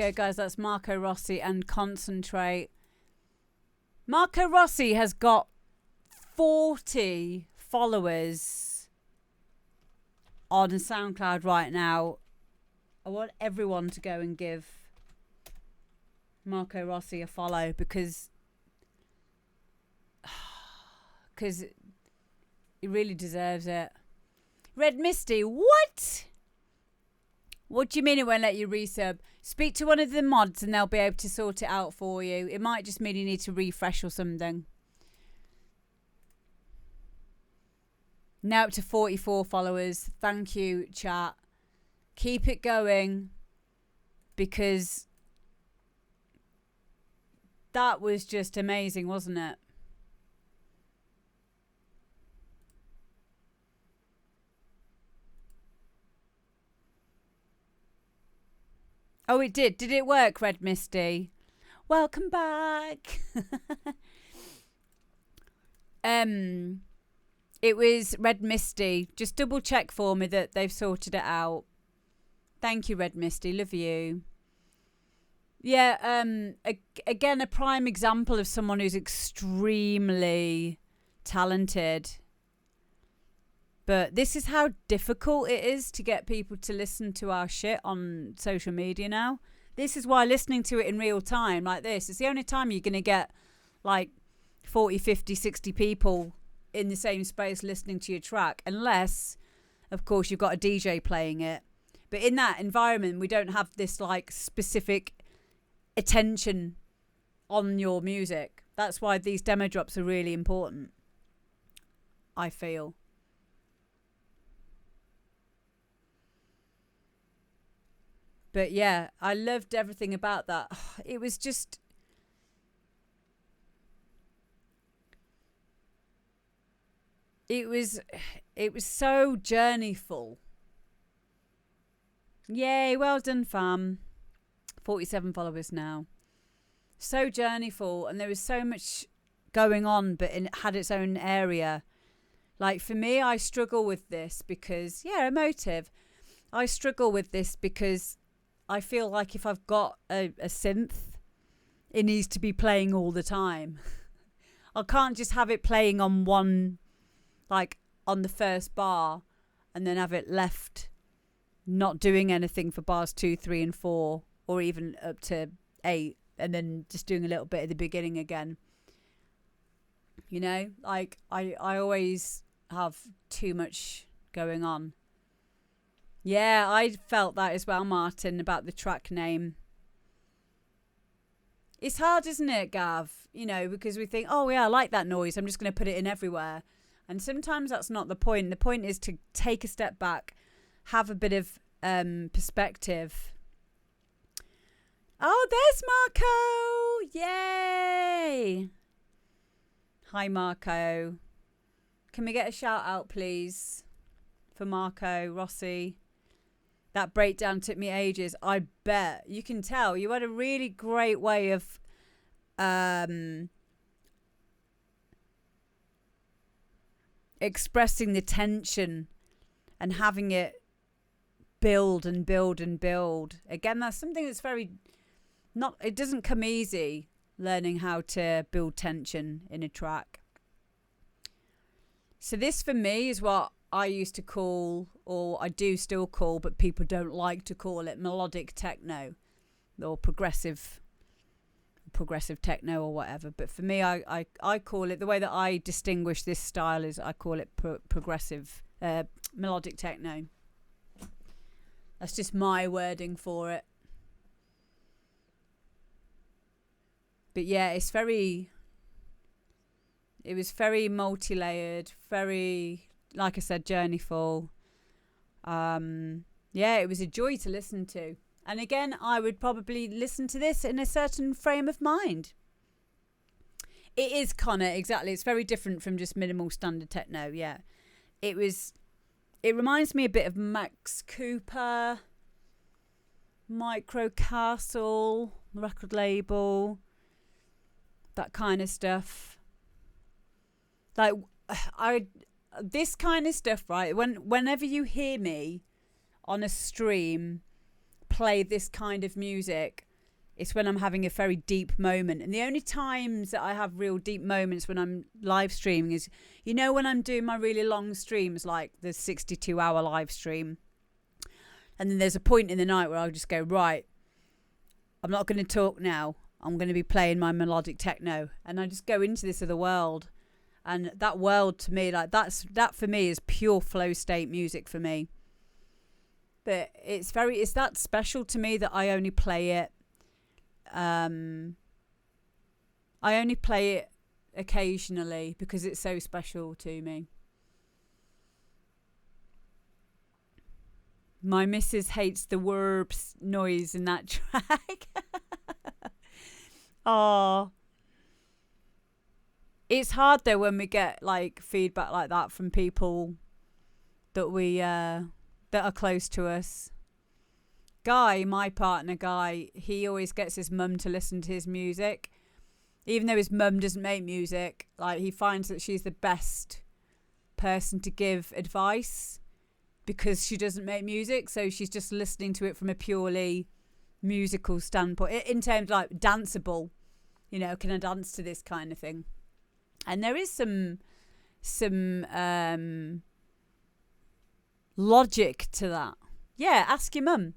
Speaker 1: go, guys. That's Marco Rossi and Concentrate. Marco Rossi has got 40 followers on SoundCloud right now. I want everyone to go and give Marco Rossi a follow because he really deserves it. Red Misty, what? What do you mean it won't let you resub? Speak to one of the mods and they'll be able to sort it out for you. It might just mean you need to refresh or something. Now up to 44 followers. Thank you, chat. Keep it going because that was just amazing, wasn't it? Oh, it did. Did it work, Red Misty? Welcome back. It was Red Misty. Just double check for me that they've sorted it out. Thank you, Red Misty. Love you. Yeah, again, a prime example of someone who's extremely talented. But this is how difficult it is to get people to listen to our shit on social media now. This is why listening to it in real time like this, it's the only time you're going to get like 40, 50, 60 people in the same space listening to your track. Unless, of course, you've got a DJ playing it. But in that environment, we don't have this like specific attention on your music. That's why these demo drops are really important, I feel. But yeah, I loved everything about that. It was just... It was so journeyful. Yay, well done, fam. 47 followers now. So journeyful, and there was so much going on, but it had its own area. Like for me, I struggle with this because, yeah, emotive. I struggle with this because I feel like if I've got a synth, it needs to be playing all the time. I can't just have it playing on one, like on the first bar, and then have it left not doing anything for bars 2, 3, and 4, or even up to 8, and then just doing a little bit at the beginning again. You know, like I always have too much going on. Yeah, I felt that as well, Martin, about the track name. It's hard, isn't it, Gav? You know, because we think, oh, yeah, I like that noise. I'm just going to put it in everywhere. And sometimes that's not the point. The point is to take a step back, have a bit of perspective. Oh, there's Marco. Yay. Hi, Marco. Can we get a shout out, please, for Marco Rossi? That breakdown took me ages. I bet. You can tell. You had a really great way of expressing the tension and having it build and build and build. Again, that's something that's very not... It doesn't come easy, learning how to build tension in a track. So this, for me, is what I used to call, or I do still call, but people don't like to call it, melodic techno or progressive techno or whatever. But for me, I call it, the way that I distinguish this style is I call it progressive melodic techno. That's just my wording for it. But yeah, it was very multi-layered, very, like I said, journeyful. Yeah, it was a joy to listen to. And again, I would probably listen to this in a certain frame of mind. It is, Connor, exactly. It's very different from just minimal standard techno, yeah. It reminds me a bit of Max Cooper, Micro Castle, record label, that kind of stuff. Like, this kind of stuff, right? Whenever you hear me on a stream play this kind of music, It's when I'm having a very deep moment. And the only times that I have real deep moments when I'm live streaming is, you know, when I'm doing my really long streams, like the 62-hour live stream. And then there's a point in the night where I'll just go, right, I'm not going to talk now. I'm going to be playing my melodic techno. And I just go into this other world. And that world to me, like that for me is pure flow state music for me. But it's that special to me that I only play it. I only play it occasionally because it's so special to me. My missus hates the whoops noise in that track. Oh, it's hard though when we get like feedback like that from people that we that are close to us. Guy, my partner Guy, he always gets his mum to listen to his music, even though his mum doesn't make music. Like, he finds that she's the best person to give advice because she doesn't make music, so she's just listening to it from a purely musical standpoint, in terms of like danceable, you know, can I dance to this kind of thing. And there is some logic to that. Yeah, ask your mum.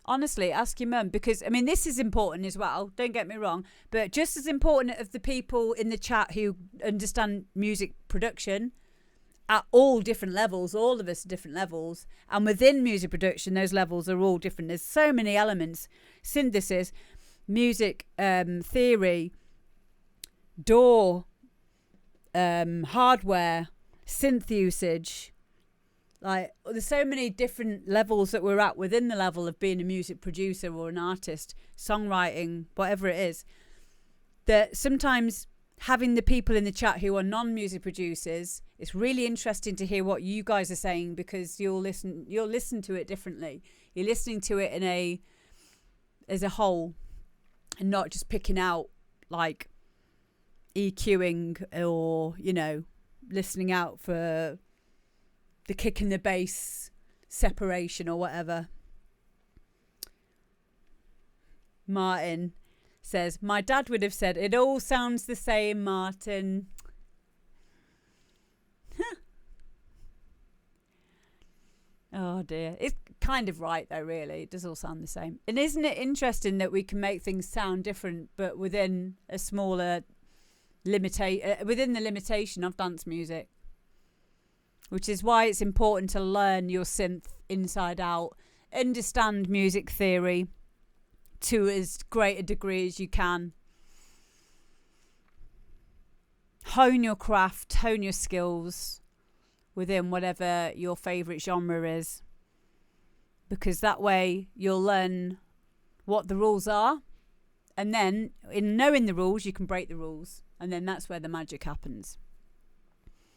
Speaker 1: Honestly, ask your mum, because, I mean, this is important as well, don't get me wrong, but just as important of the people in the chat who understand music production at all different levels, all of us at different levels, and within music production, those levels are all different. There's so many elements: synthesis, music theory, DAW, hardware, synth usage. Like, there's so many different levels that we're at within the level of being a music producer or an artist, songwriting, whatever it is, that sometimes having the people in the chat who are non-music producers, it's really interesting to hear what you guys are saying, because you'll listen to it differently. You're listening to it as a whole, and not just picking out like EQing or, you know, listening out for the kick and the bass separation or whatever. Martin says, my dad would have said, it all sounds the same, Martin. Oh dear. It's kind of right though, really. It does all sound the same. And isn't it interesting that we can make things sound different, but within a smaller within the limitation of dance music? Which is why it's important to learn your synth inside out, understand music theory to as great a degree as you can. Hone your craft, hone your skills within whatever your favourite genre is. Because that way you'll learn what the rules are. And then in knowing the rules, you can break the rules. And then that's where the magic happens.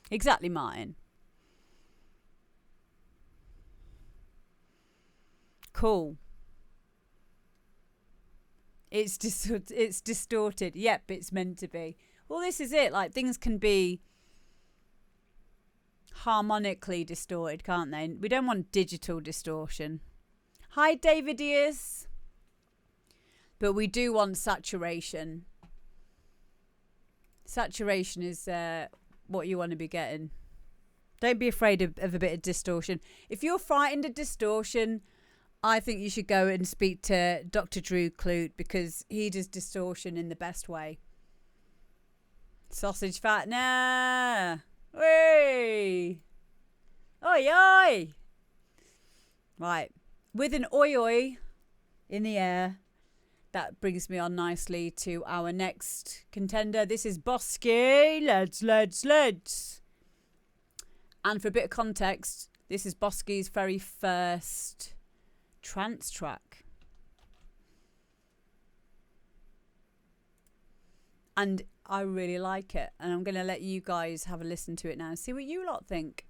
Speaker 1: Exactly, Martin. Cool. It's distorted. Yep, it's meant to be. Well, this is it. Like, things can be harmonically distorted, can't they? We don't want digital distortion. Hi, Davidius. But we do want saturation. Saturation is what you want to be getting. Don't be afraid of a bit of distortion. If you're frightened of distortion, I think you should go and speak to Dr. Drew Clute, because he does distortion in the best way. Sausage fat, nah. Way. Oi, oi. Right. With an oi, oi in the air, that brings me on nicely to our next contender. This is Bosky. Let's. And for a bit of context, this is Bosky's very first trance track, and I really like it, and I'm going to let you guys have a listen to it now and see what you lot think.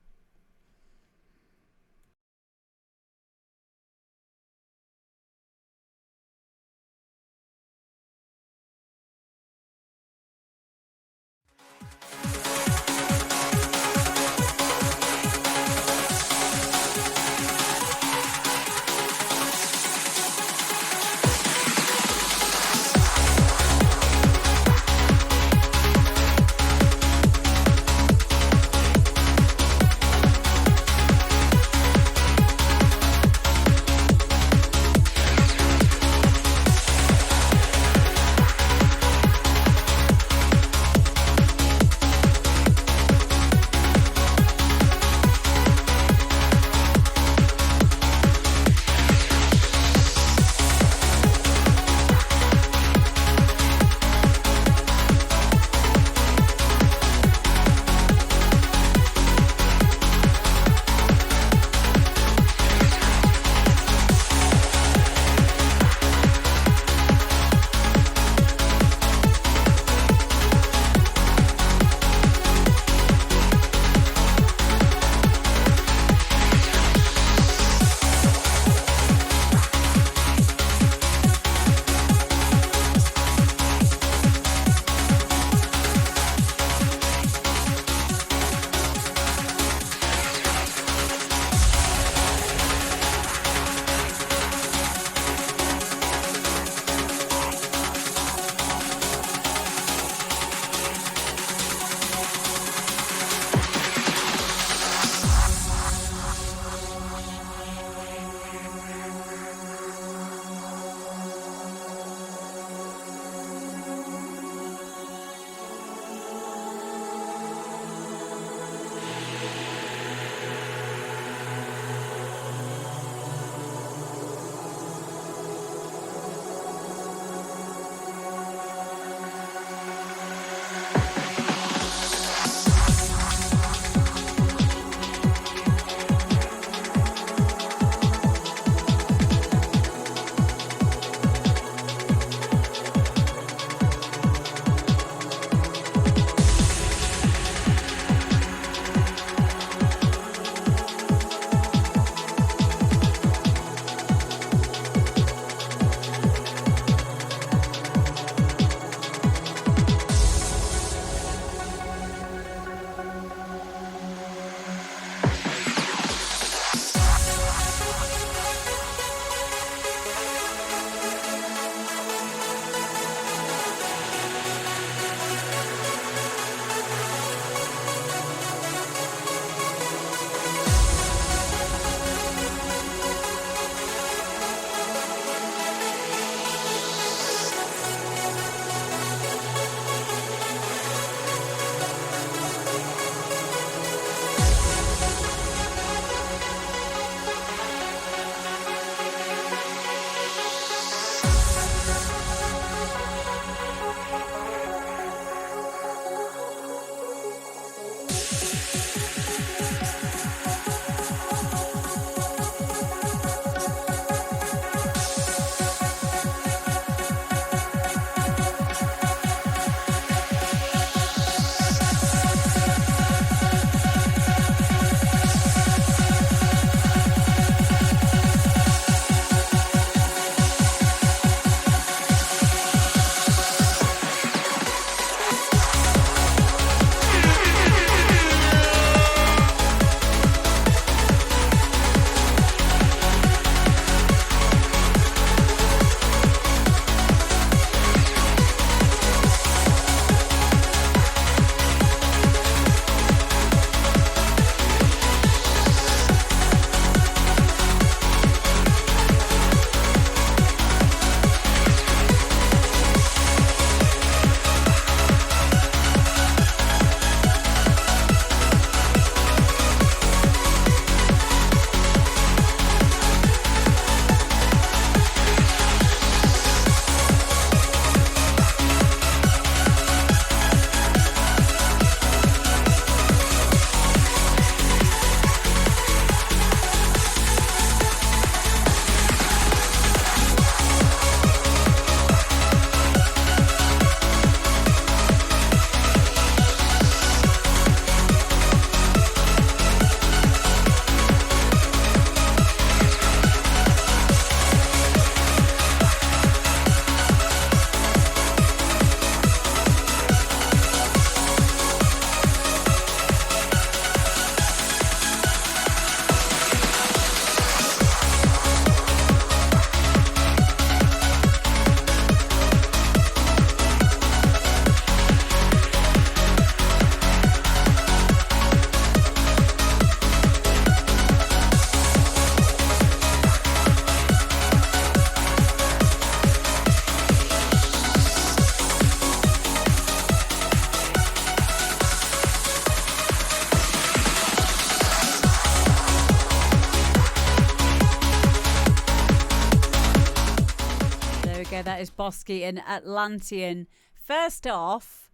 Speaker 1: is Bosky and Atlantean. First off,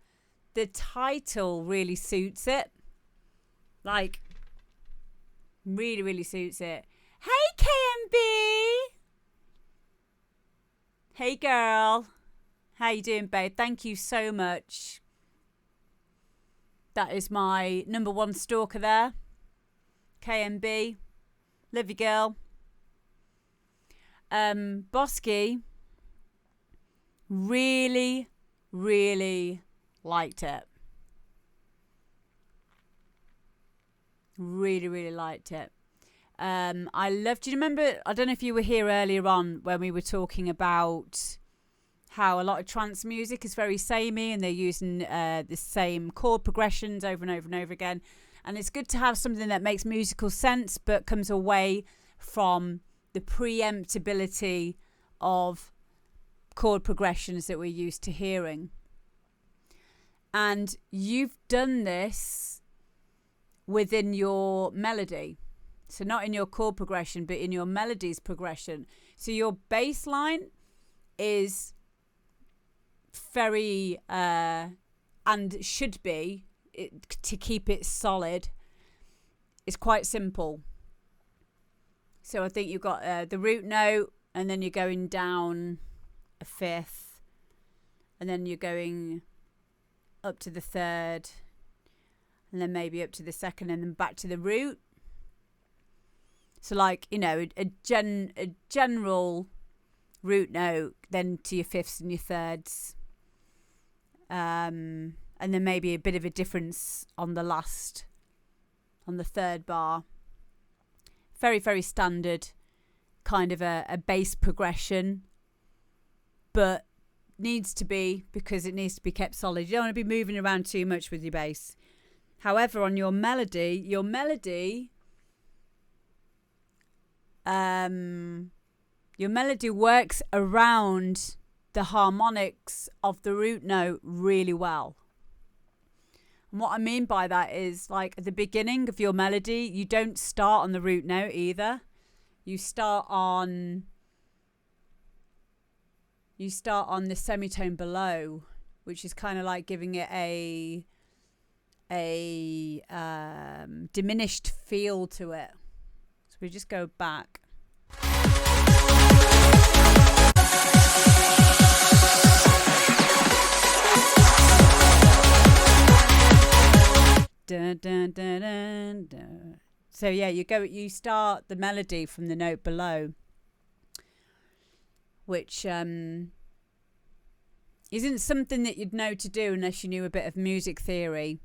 Speaker 1: the title really suits it. Like, really, really suits it. Hey, KMB! Hey, girl. How you doing, babe? Thank you so much. That is my number one stalker there. KMB. Love you, girl. Bosky really, really liked it. Really, really liked it. I loved. Do you remember? I don't know if you were here earlier on when we were talking about how a lot of trance music is very samey and they're using the same chord progressions over and over and over again. And it's good to have something that makes musical sense but comes away from the preemptibility of chord progressions that we're used to hearing. And you've done this within your melody. So not in your chord progression, but in your melody's progression. So your bass line is very, and should be, to keep it solid, is quite simple. So I think you've got the root note, and then you're going down a fifth, and then you're going up to the third, and then maybe up to the second, and then back to the root. So like, you know, a general root note, then to your fifths and your thirds. And then maybe a bit of a difference on the third bar. Very, very standard kind of a bass progression, but needs to be, because it needs to be kept solid. You don't want to be moving around too much with your bass. However, on your melody works around the harmonics of the root note really well. And what I mean by that is, like, at the beginning of your melody, you don't start on the root note either. You start on the semitone below, which is kind of like giving it a diminished feel to it. So we just go back. Dun, dun, dun, dun, dun. So yeah, you start the melody from the note below, which isn't something that you'd know to do unless you knew a bit of music theory.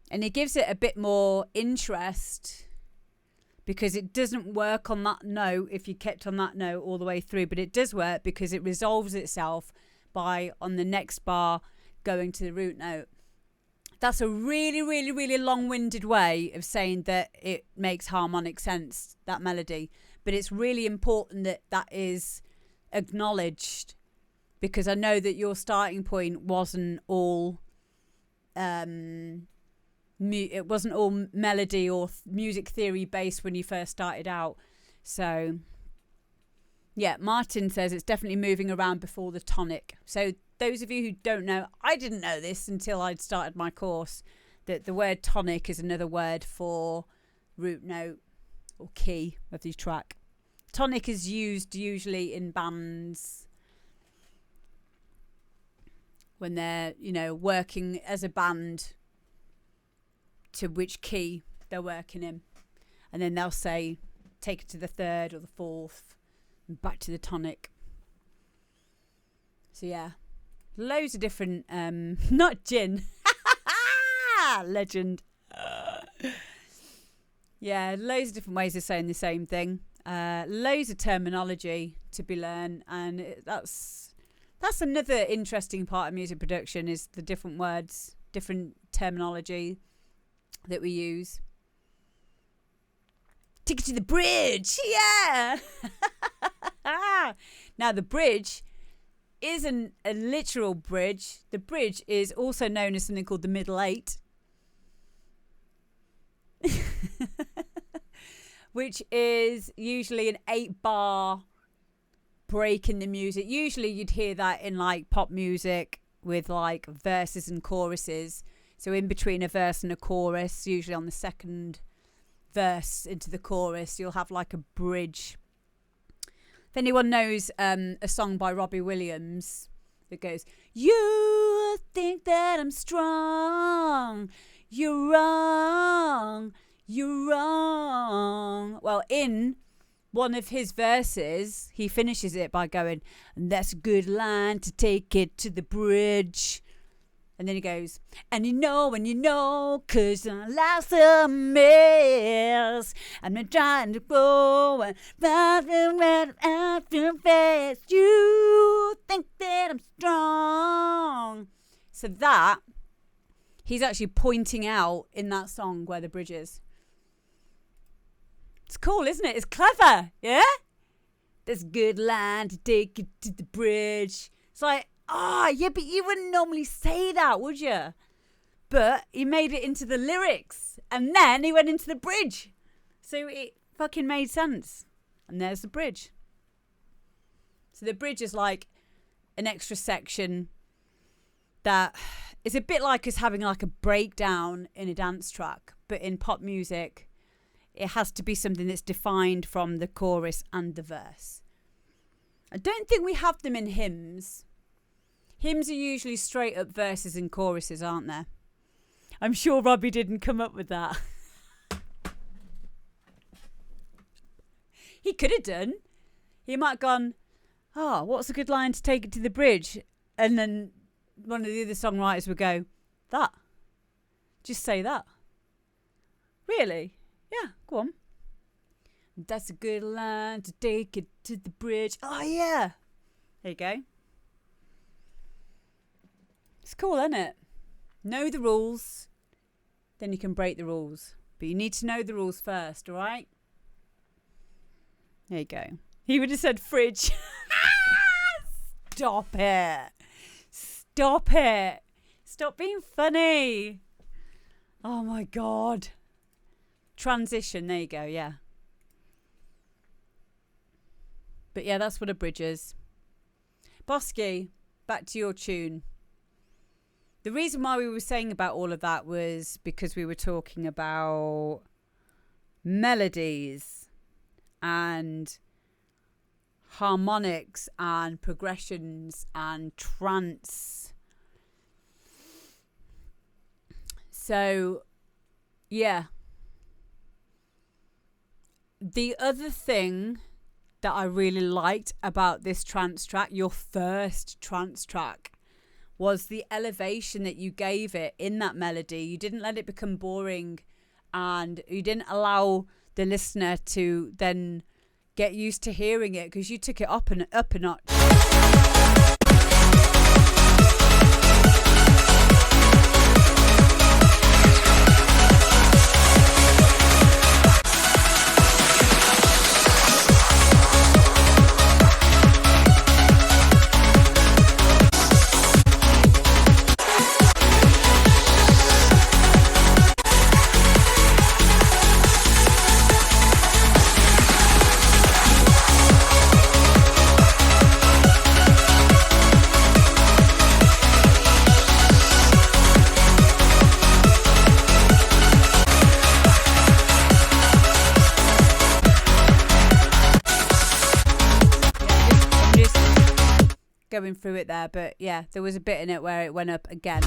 Speaker 1: And it gives it a bit more interest, because it doesn't work on that note if you kept on that note all the way through, but it does work because it resolves itself by, on the next bar, going to the root note. That's a really, really, really long-winded way of saying that it makes harmonic sense, that melody. But it's really important that that is acknowledged, because I know that your starting point wasn't all it wasn't all melody or music theory based when you first started out. So yeah, Martin says it's definitely moving around before the tonic. So those of you who don't know, I didn't know this until I'd started my course, that the word tonic is another word for root note or key of the track. Tonic is used usually in bands when they're, you know, working as a band to which key they're working in. And then they'll say, take it to the third or the fourth and back to the tonic. So yeah, loads of different, not gin, legend. Yeah, loads of different ways of saying the same thing. Loads of terminology to be learned, and that's another interesting part of music production, is the different words, different terminology that we use. Take it to the bridge, yeah. Now the bridge isn't a literal bridge. The bridge is also known as something called the middle eight, which is usually an 8-bar break in the music. Usually you'd hear that in like pop music with like verses and choruses. So in between a verse and a chorus, usually on the second verse into the chorus, you'll have like a bridge. If anyone knows a song by Robbie Williams that goes, "You think that I'm strong, you're wrong, you're wrong." Well, in one of his verses, he finishes it by going, "And that's a good line to take it to the bridge." And then he goes, and you know, 'cause life's a mess. I'm not trying to go and after fast. You think that I'm strong. So that, he's actually pointing out in that song where the bridge is. It's cool, isn't it? It's clever, yeah? There's a good line to take it to the bridge. It's like, yeah, but you wouldn't normally say that, would you? But he made it into the lyrics, and then he went into the bridge. So it fucking made sense. And there's the bridge. So the bridge is like an extra section that is a bit like us having like a breakdown in a dance track, but in pop music, it has to be something that's defined from the chorus and the verse. I don't think we have them in hymns. Hymns are usually straight up verses and choruses, aren't there? I'm sure Robbie didn't come up with that. He could have done. He might have gone, what's a good line to take it to the bridge? And then one of the other songwriters would go, that. Just say that. Really? Yeah, go on. That's a good line to take it to the bridge. Oh, yeah. There you go. It's cool, isn't it? Know the rules, then you can break the rules. But you need to know the rules first, all right? There you go. He would have said fridge. Stop it. Stop it. Stop being funny. Oh, my God. Transition. There you go, yeah. But, yeah, that's what a bridge is. Bosky, back to your tune. The reason why we were saying about all of that was because we were talking about melodies and harmonics and progressions and trance. So, yeah. The other thing that I really liked about this trance track, your first trance track, was the elevation that you gave it in that melody. You didn't let it become boring, and you didn't allow the listener to then get used to hearing it, because you took it up a notch. Going through it there, but yeah, there was a bit in it where it went up again.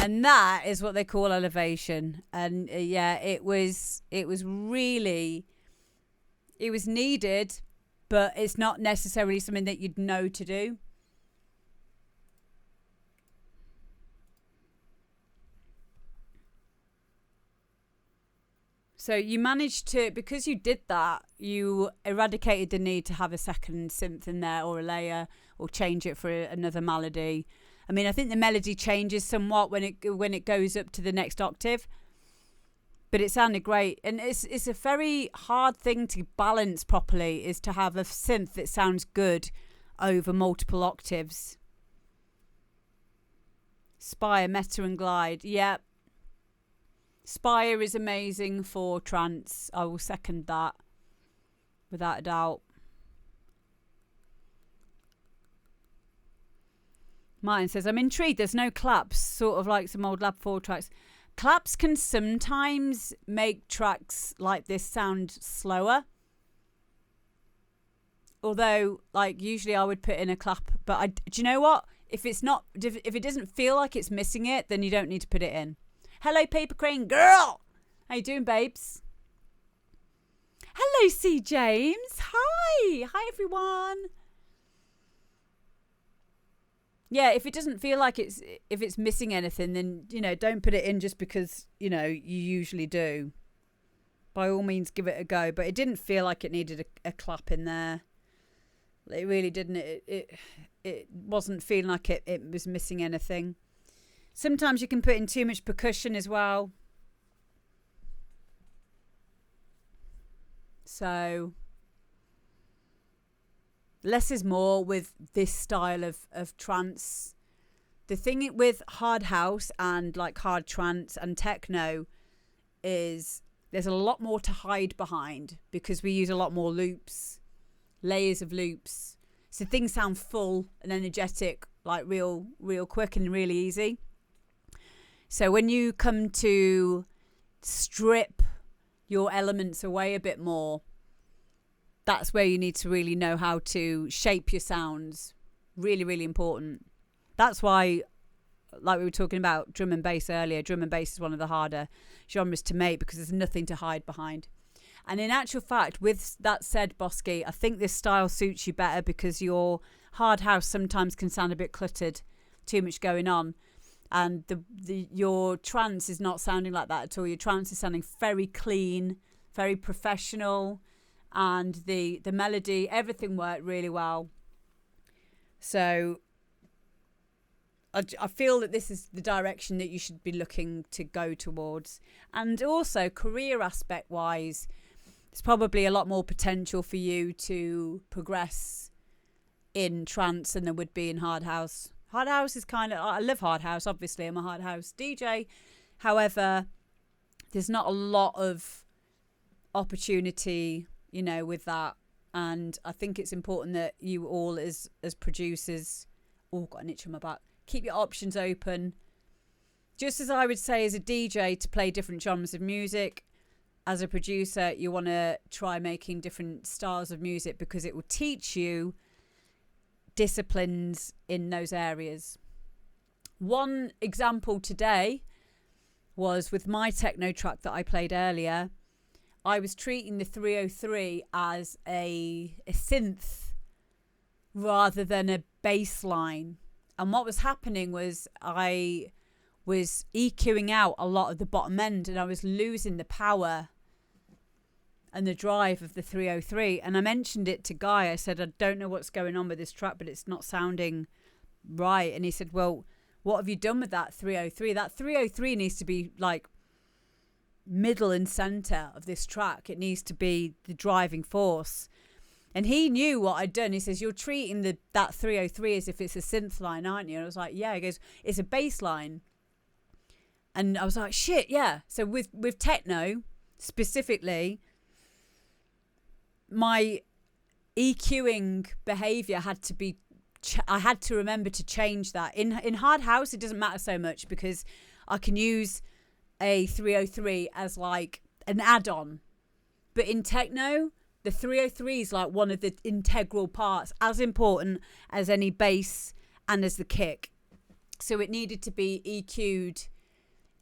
Speaker 1: And that is what they call elevation. And yeah, it was really, it was needed, but it's not necessarily something that you'd know to do. So you managed to, because you did that, you eradicated the need to have a second synth in there or a layer or change it for another melody. I mean, I think the melody changes somewhat when it goes up to the next octave, but it sounded great. And it's a very hard thing to balance properly, is to have a synth that sounds good over multiple octaves. Spire, Meta and Glide, yeah. Spire is amazing for trance. I will second that without a doubt. Martin says, I'm intrigued. There's no claps, sort of like some old Lab 4 tracks. Claps can sometimes make tracks like this sound slower. Although, like, usually I would put in a clap. But do you know what? If it doesn't feel like it's missing it, then you don't need to put it in. Hello, Paper Crane Girl. How you doing, babes? Hello, C. James. Hi. Hi, everyone. Yeah, if it doesn't feel like if it's missing anything, then, you know, don't put it in just because, you know, you usually do. By all means, give it a go. But it didn't feel like it needed a clap in there. It really didn't. It wasn't feeling like it was missing anything. Sometimes you can put in too much percussion as well. So less is more with this style of trance. The thing with hard house and like hard trance and techno is there's a lot more to hide behind because we use a lot more loops, layers of loops. So things sound full and energetic, like real quick and really easy. So when you come to strip your elements away a bit more, that's where you need to really know how to shape your sounds. Really, really important. That's why, like we were talking about drum and bass earlier, drum and bass is one of the harder genres to make because there's nothing to hide behind. And in actual fact, with that said, Bosky, I think this style suits you better because your hard house sometimes can sound a bit cluttered, too much going on. And your trance is not sounding like that at all. Your trance is sounding very clean, very professional, and the melody, everything worked really well. So I feel that this is the direction that you should be looking to go towards. And also career aspect wise, there's probably a lot more potential for you to progress in trance than there would be in hard house. Hard house is kind of, I love hard house, obviously I'm a hard house DJ. However, there's not a lot of opportunity, you know, with that. And I think it's important that you all as producers, got an itch on my back, keep your options open. Just as I would say as a DJ to play different genres of music, as a producer, you want to try making different styles of music because it will teach you disciplines in those areas. One example today was with my techno track that I played earlier. I was treating the 303 as a synth rather than a bass line. And what was happening was I was EQing out a lot of the bottom end and I was losing the power and the drive of the 303. And I mentioned it to Guy. I said, I don't know what's going on with this track, but it's not sounding right. And he said, well, what have you done with that 303? That 303 needs to be like middle and center of this track. It needs to be the driving force. And he knew what I'd done. He says, you're treating that 303 as if it's a synth line, aren't you? And I was like, yeah. He goes, it's a bass line. And I was like, shit, yeah. So with techno specifically, my EQing behavior had to be, I had to remember to change that. In hard house, it doesn't matter so much because I can use a 303 as like an add-on. But in techno, the 303 is like one of the integral parts, as important as any bass and as the kick. So it needed to be EQ'd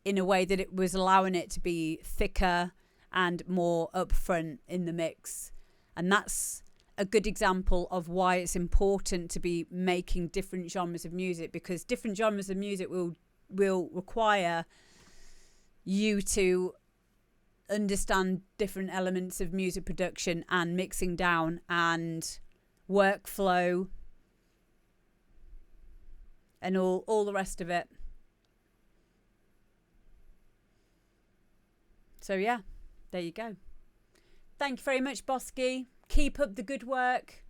Speaker 1: in a way that it was allowing it to be thicker and more upfront in the mix. And that's a good example of why it's important to be making different genres of music, because different genres of music will require you to understand different elements of music production and mixing down and workflow and all the rest of it. So yeah, there you go. Thank you very much, Bosky. Keep up the good work.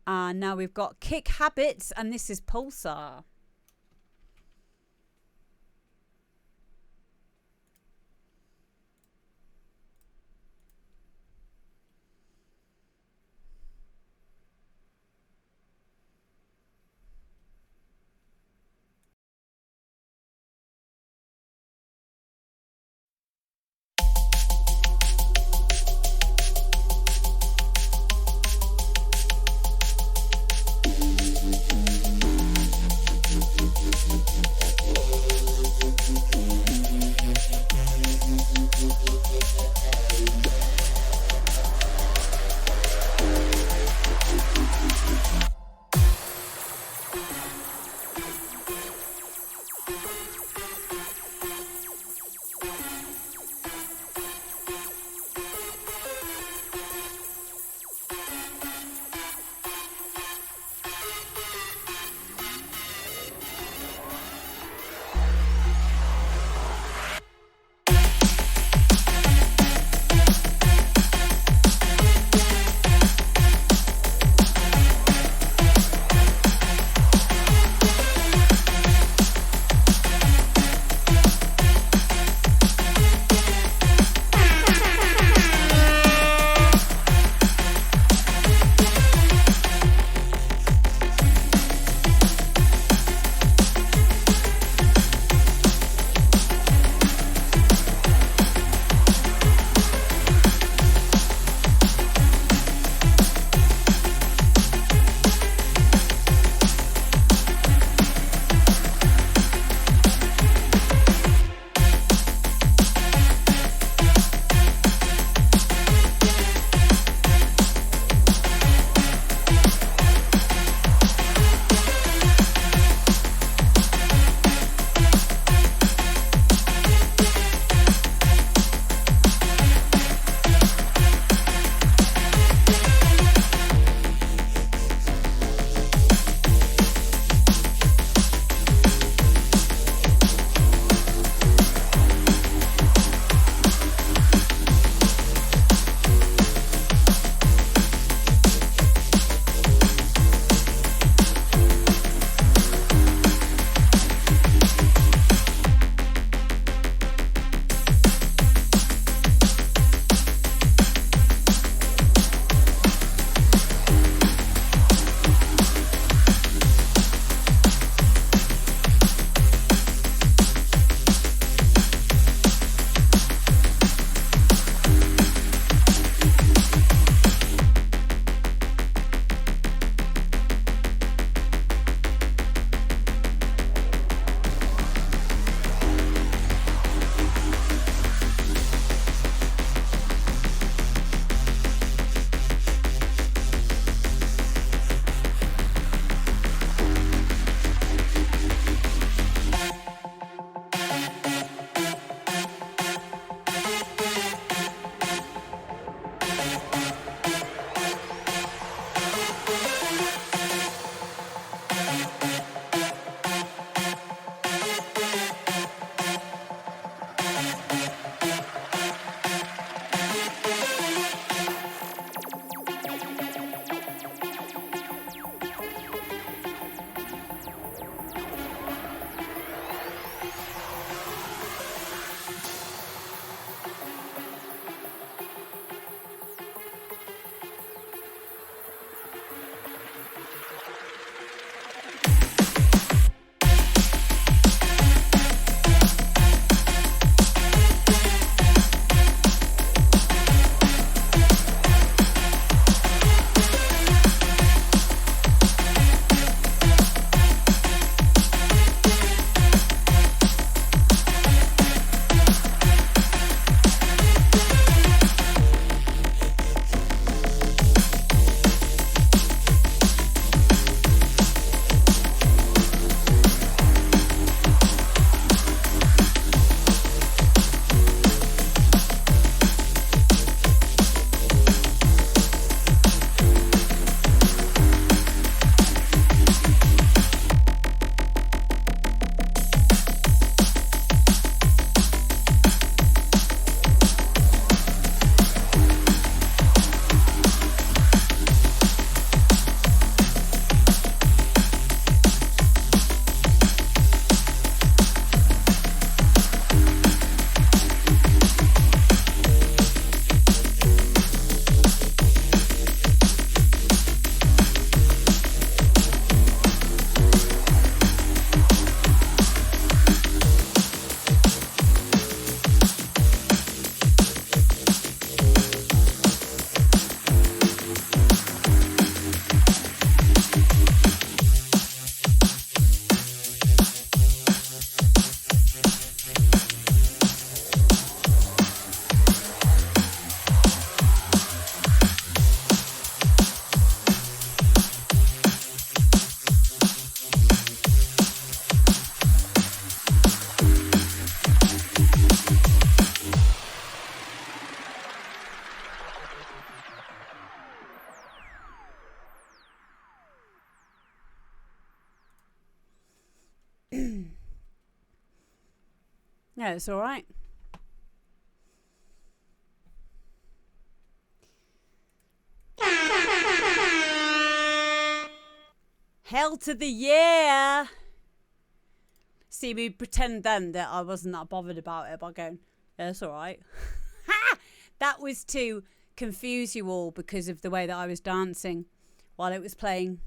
Speaker 1: And now we've got Kick Habits, and this is Pulsar. Yeah, it's all right. Hell to the yeah. See, we pretend then that I wasn't that bothered about it by going, yeah, it's all right. That was to confuse you all because of the way that I was dancing while it was playing.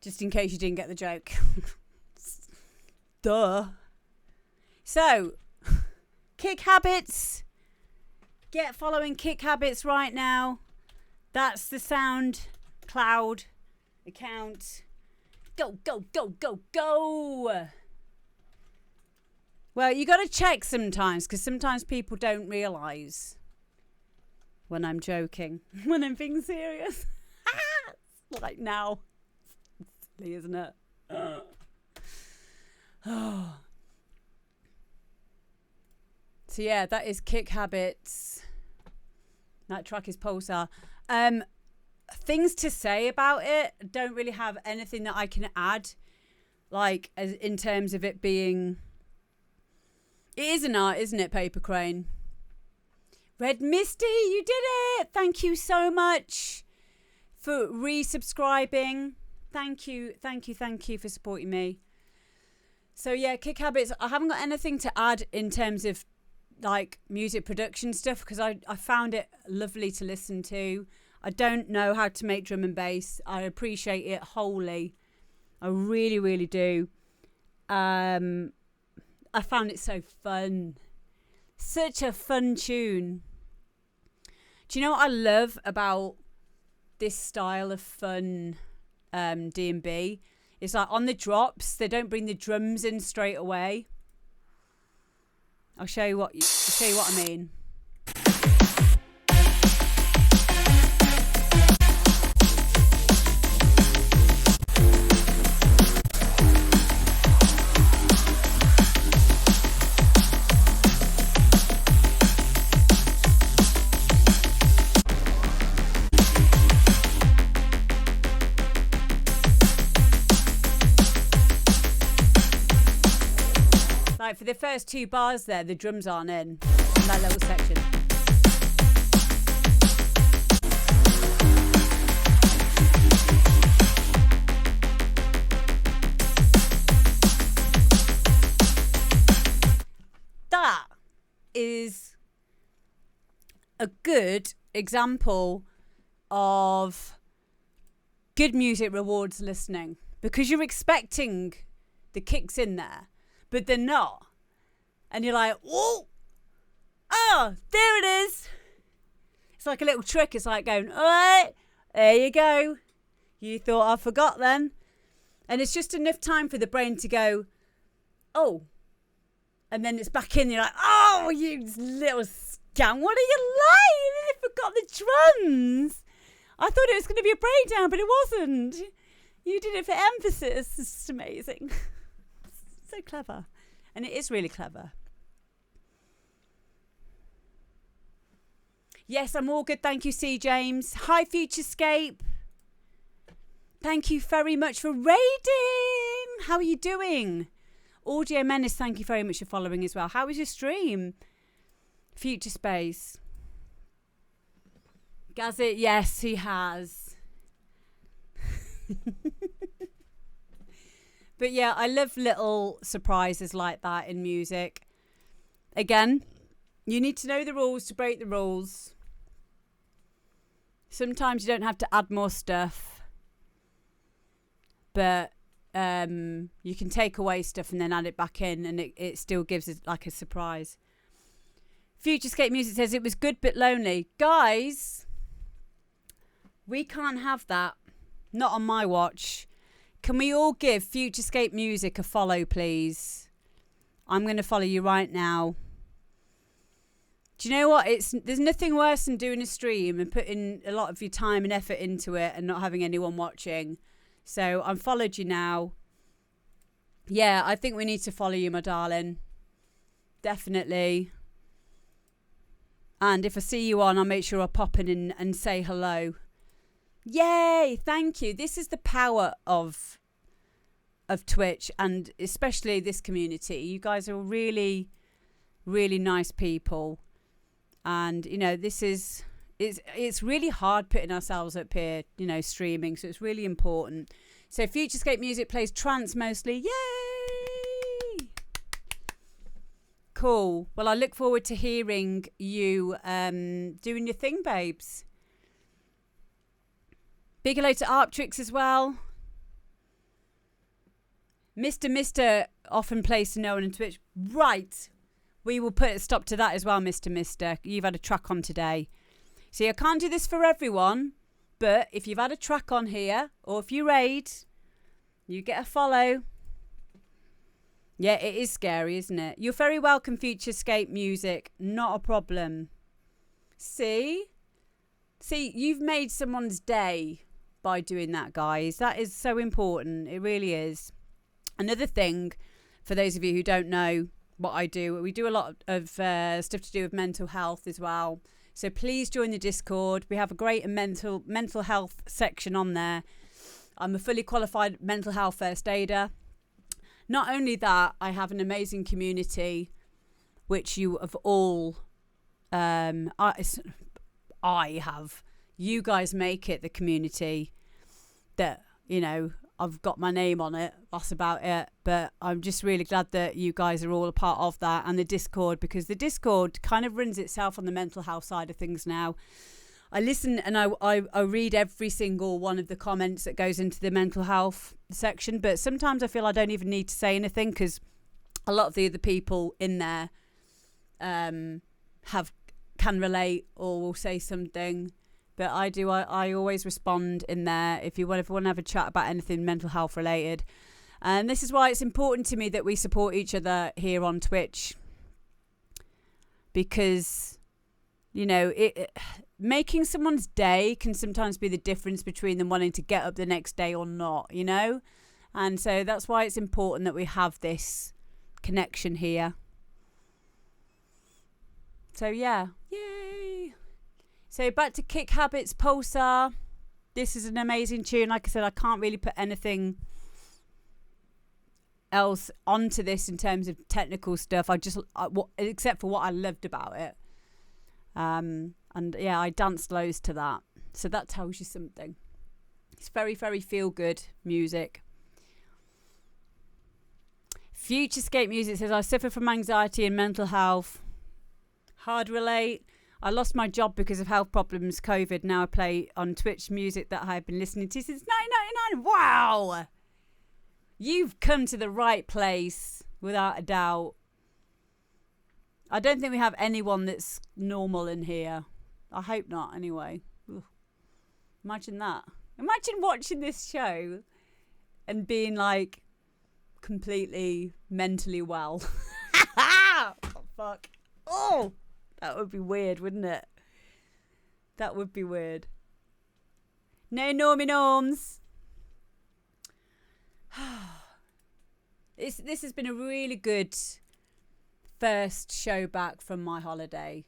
Speaker 1: Just in case you didn't get the joke. Duh. So, Kick Habits. Get following Kick Habits right now. That's the SoundCloud account. Go, go, go, go, go. Well, you got to check sometimes because sometimes people don't realise when I'm joking, when I'm being serious. Like now. It's silly, isn't it? Oh. So yeah, that is Kick Habits. That track is Pulsar. Things to say about it. Don't really have anything that I can add, like as in terms of it being. It is an art, isn't it, Paper Crane? Red Misty, you did it! Thank you so much for resubscribing. Thank you for supporting me. So yeah, Kick Habits. I haven't got anything to add in terms of like music production stuff because I found it lovely to listen to. I don't know how to make drum and bass. I appreciate it wholly. I really, really do. I found it so fun. Such a fun tune. Do you know what I love about this style of fun D&B? It's like on the drops, they don't bring the drums in straight away. I'll show you what I mean. Like for the first 2 bars there, the drums aren't in that little section. That is a good example of good music rewards listening because you're expecting the kicks in there. But they're not. And you're like, whoa! Oh, there it is. It's like a little trick. It's like going, all right, there you go. You thought I forgot then. And it's just enough time for the brain to go, oh. And then it's back in. You're like, oh, you little scam. What are you lying? You forgot the drums. I thought it was going to be a breakdown, but it wasn't. You did it for emphasis. It's just amazing. So clever. And it is really clever. Yes, I'm all good. Thank you, C. James. Hi, Futurescape. Thank you very much for raiding. How are you doing? Audio Menace, thank you very much for following as well. How was your stream? Future Space. Gazit, yes, he has. But yeah, I love little surprises like that in music. Again, you need to know the rules to break the rules. Sometimes you don't have to add more stuff. But you can take away stuff and then add it back in and it still gives it like a surprise. Futurescape Music says it was good but lonely. Guys, we can't have that. Not on my watch. Can we all give Futurescape Music a follow, please? I'm going to follow you right now. Do you know what? There's nothing worse than doing a stream and putting a lot of your time and effort into it and not having anyone watching. So I've followed you now. Yeah, I think we need to follow you, my darling. Definitely. And if I see you on, I'll make sure I pop in and say hello. Yay, thank you. This is the power of of Twitch, and especially this community. You guys are really, really nice people. And, you know, it's really hard putting ourselves up here, you know, streaming. So it's really important. So Futurescape Music plays trance mostly. Yay! Cool. Well, I look forward to hearing you doing your thing, babes. Big hello to Arptrix as well. Mr. often plays to no one on Twitch. Right. We will put a stop to that as well, Mr. You've had a track on today. See, I can't do this for everyone, but if you've had a track on here, or if you raid, you get a follow. Yeah, it is scary, isn't it? You're very welcome, Futurescape Music. Not a problem. See, you've made someone's day by doing that, guys. That is so important. It really is. Another thing, for those of you who don't know what I do, we do a lot of stuff to do with mental health as well. So please join the Discord. We have a great mental health section on there. I'm a fully qualified mental health first aider. Not only that, I have an amazing community, which you have all, I have. You guys make it the community that, you know, I've got my name on it. That's about it. But I'm just really glad that you guys are all a part of that, and the Discord, because the Discord kind of runs itself on the mental health side of things now. I listen and I read every single one of the comments that goes into the mental health section, but sometimes I feel I don't even need to say anything because a lot of the other people in there can relate or will say something. But I always respond in there if you want to have a chat about anything mental health related. And this is why it's important to me that we support each other here on Twitch. Because, you know, making someone's day can sometimes be the difference between them wanting to get up the next day or not, you know? And so that's why it's important that we have this connection here. So, yeah. Yay! So back to Kick Habits Pulsar. This is an amazing tune. Like I said, I can't really put anything else onto this in terms of technical stuff. Except for what I loved about it. And yeah, I danced loads to that. So that tells you something. It's very, very feel good music. Futurescape Music says, I suffer from anxiety and mental health. Hard relate. I lost my job because of health problems, COVID. Now I play on Twitch music that I've been listening to since 1999. Wow! You've come to the right place, without a doubt. I don't think we have anyone that's normal in here. I hope not, anyway. Ugh. Imagine that. Imagine watching this show and being, like, completely mentally well. Oh, fuck. Oh! That would be weird, wouldn't it? That would be weird. No normie norms. This has been a really good first show back from my holiday.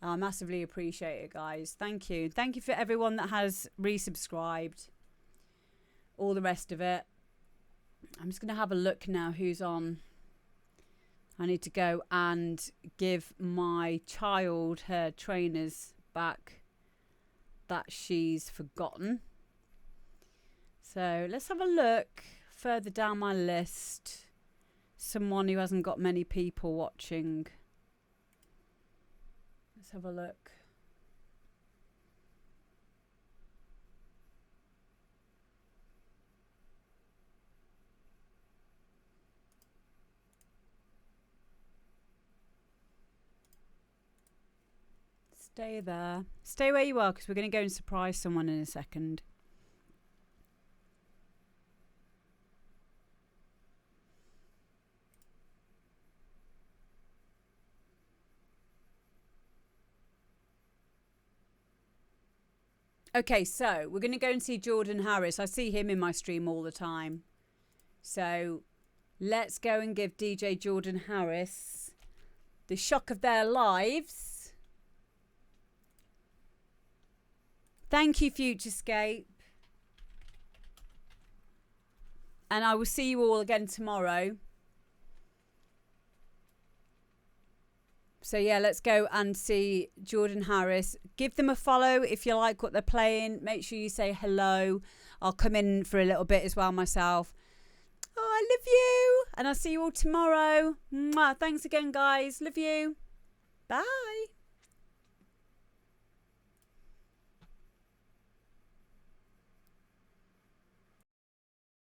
Speaker 1: I massively appreciate it, guys. Thank you. Thank you for everyone that has resubscribed. All the rest of it. I'm just going to have a look now who's on. I need to go and give my child her trainers back that she's forgotten. So let's have a look further down my list. Someone who hasn't got many people watching. Let's have a look. Stay there. Stay where you are, because we're going to go and surprise someone in a second. Okay, so we're going to go and see Jordan Harris. I see him in my stream all the time. So let's go and give DJ Jordan Harris the shock of their lives. Thank you, Futurescape. And I will see you all again tomorrow. So yeah, let's go and see Jordan Harris. Give them a follow if you like what they're playing. Make sure you say hello. I'll come in for a little bit as well myself. Oh, I love you. And I'll see you all tomorrow. Mwah. Thanks again, guys. Love you. Bye.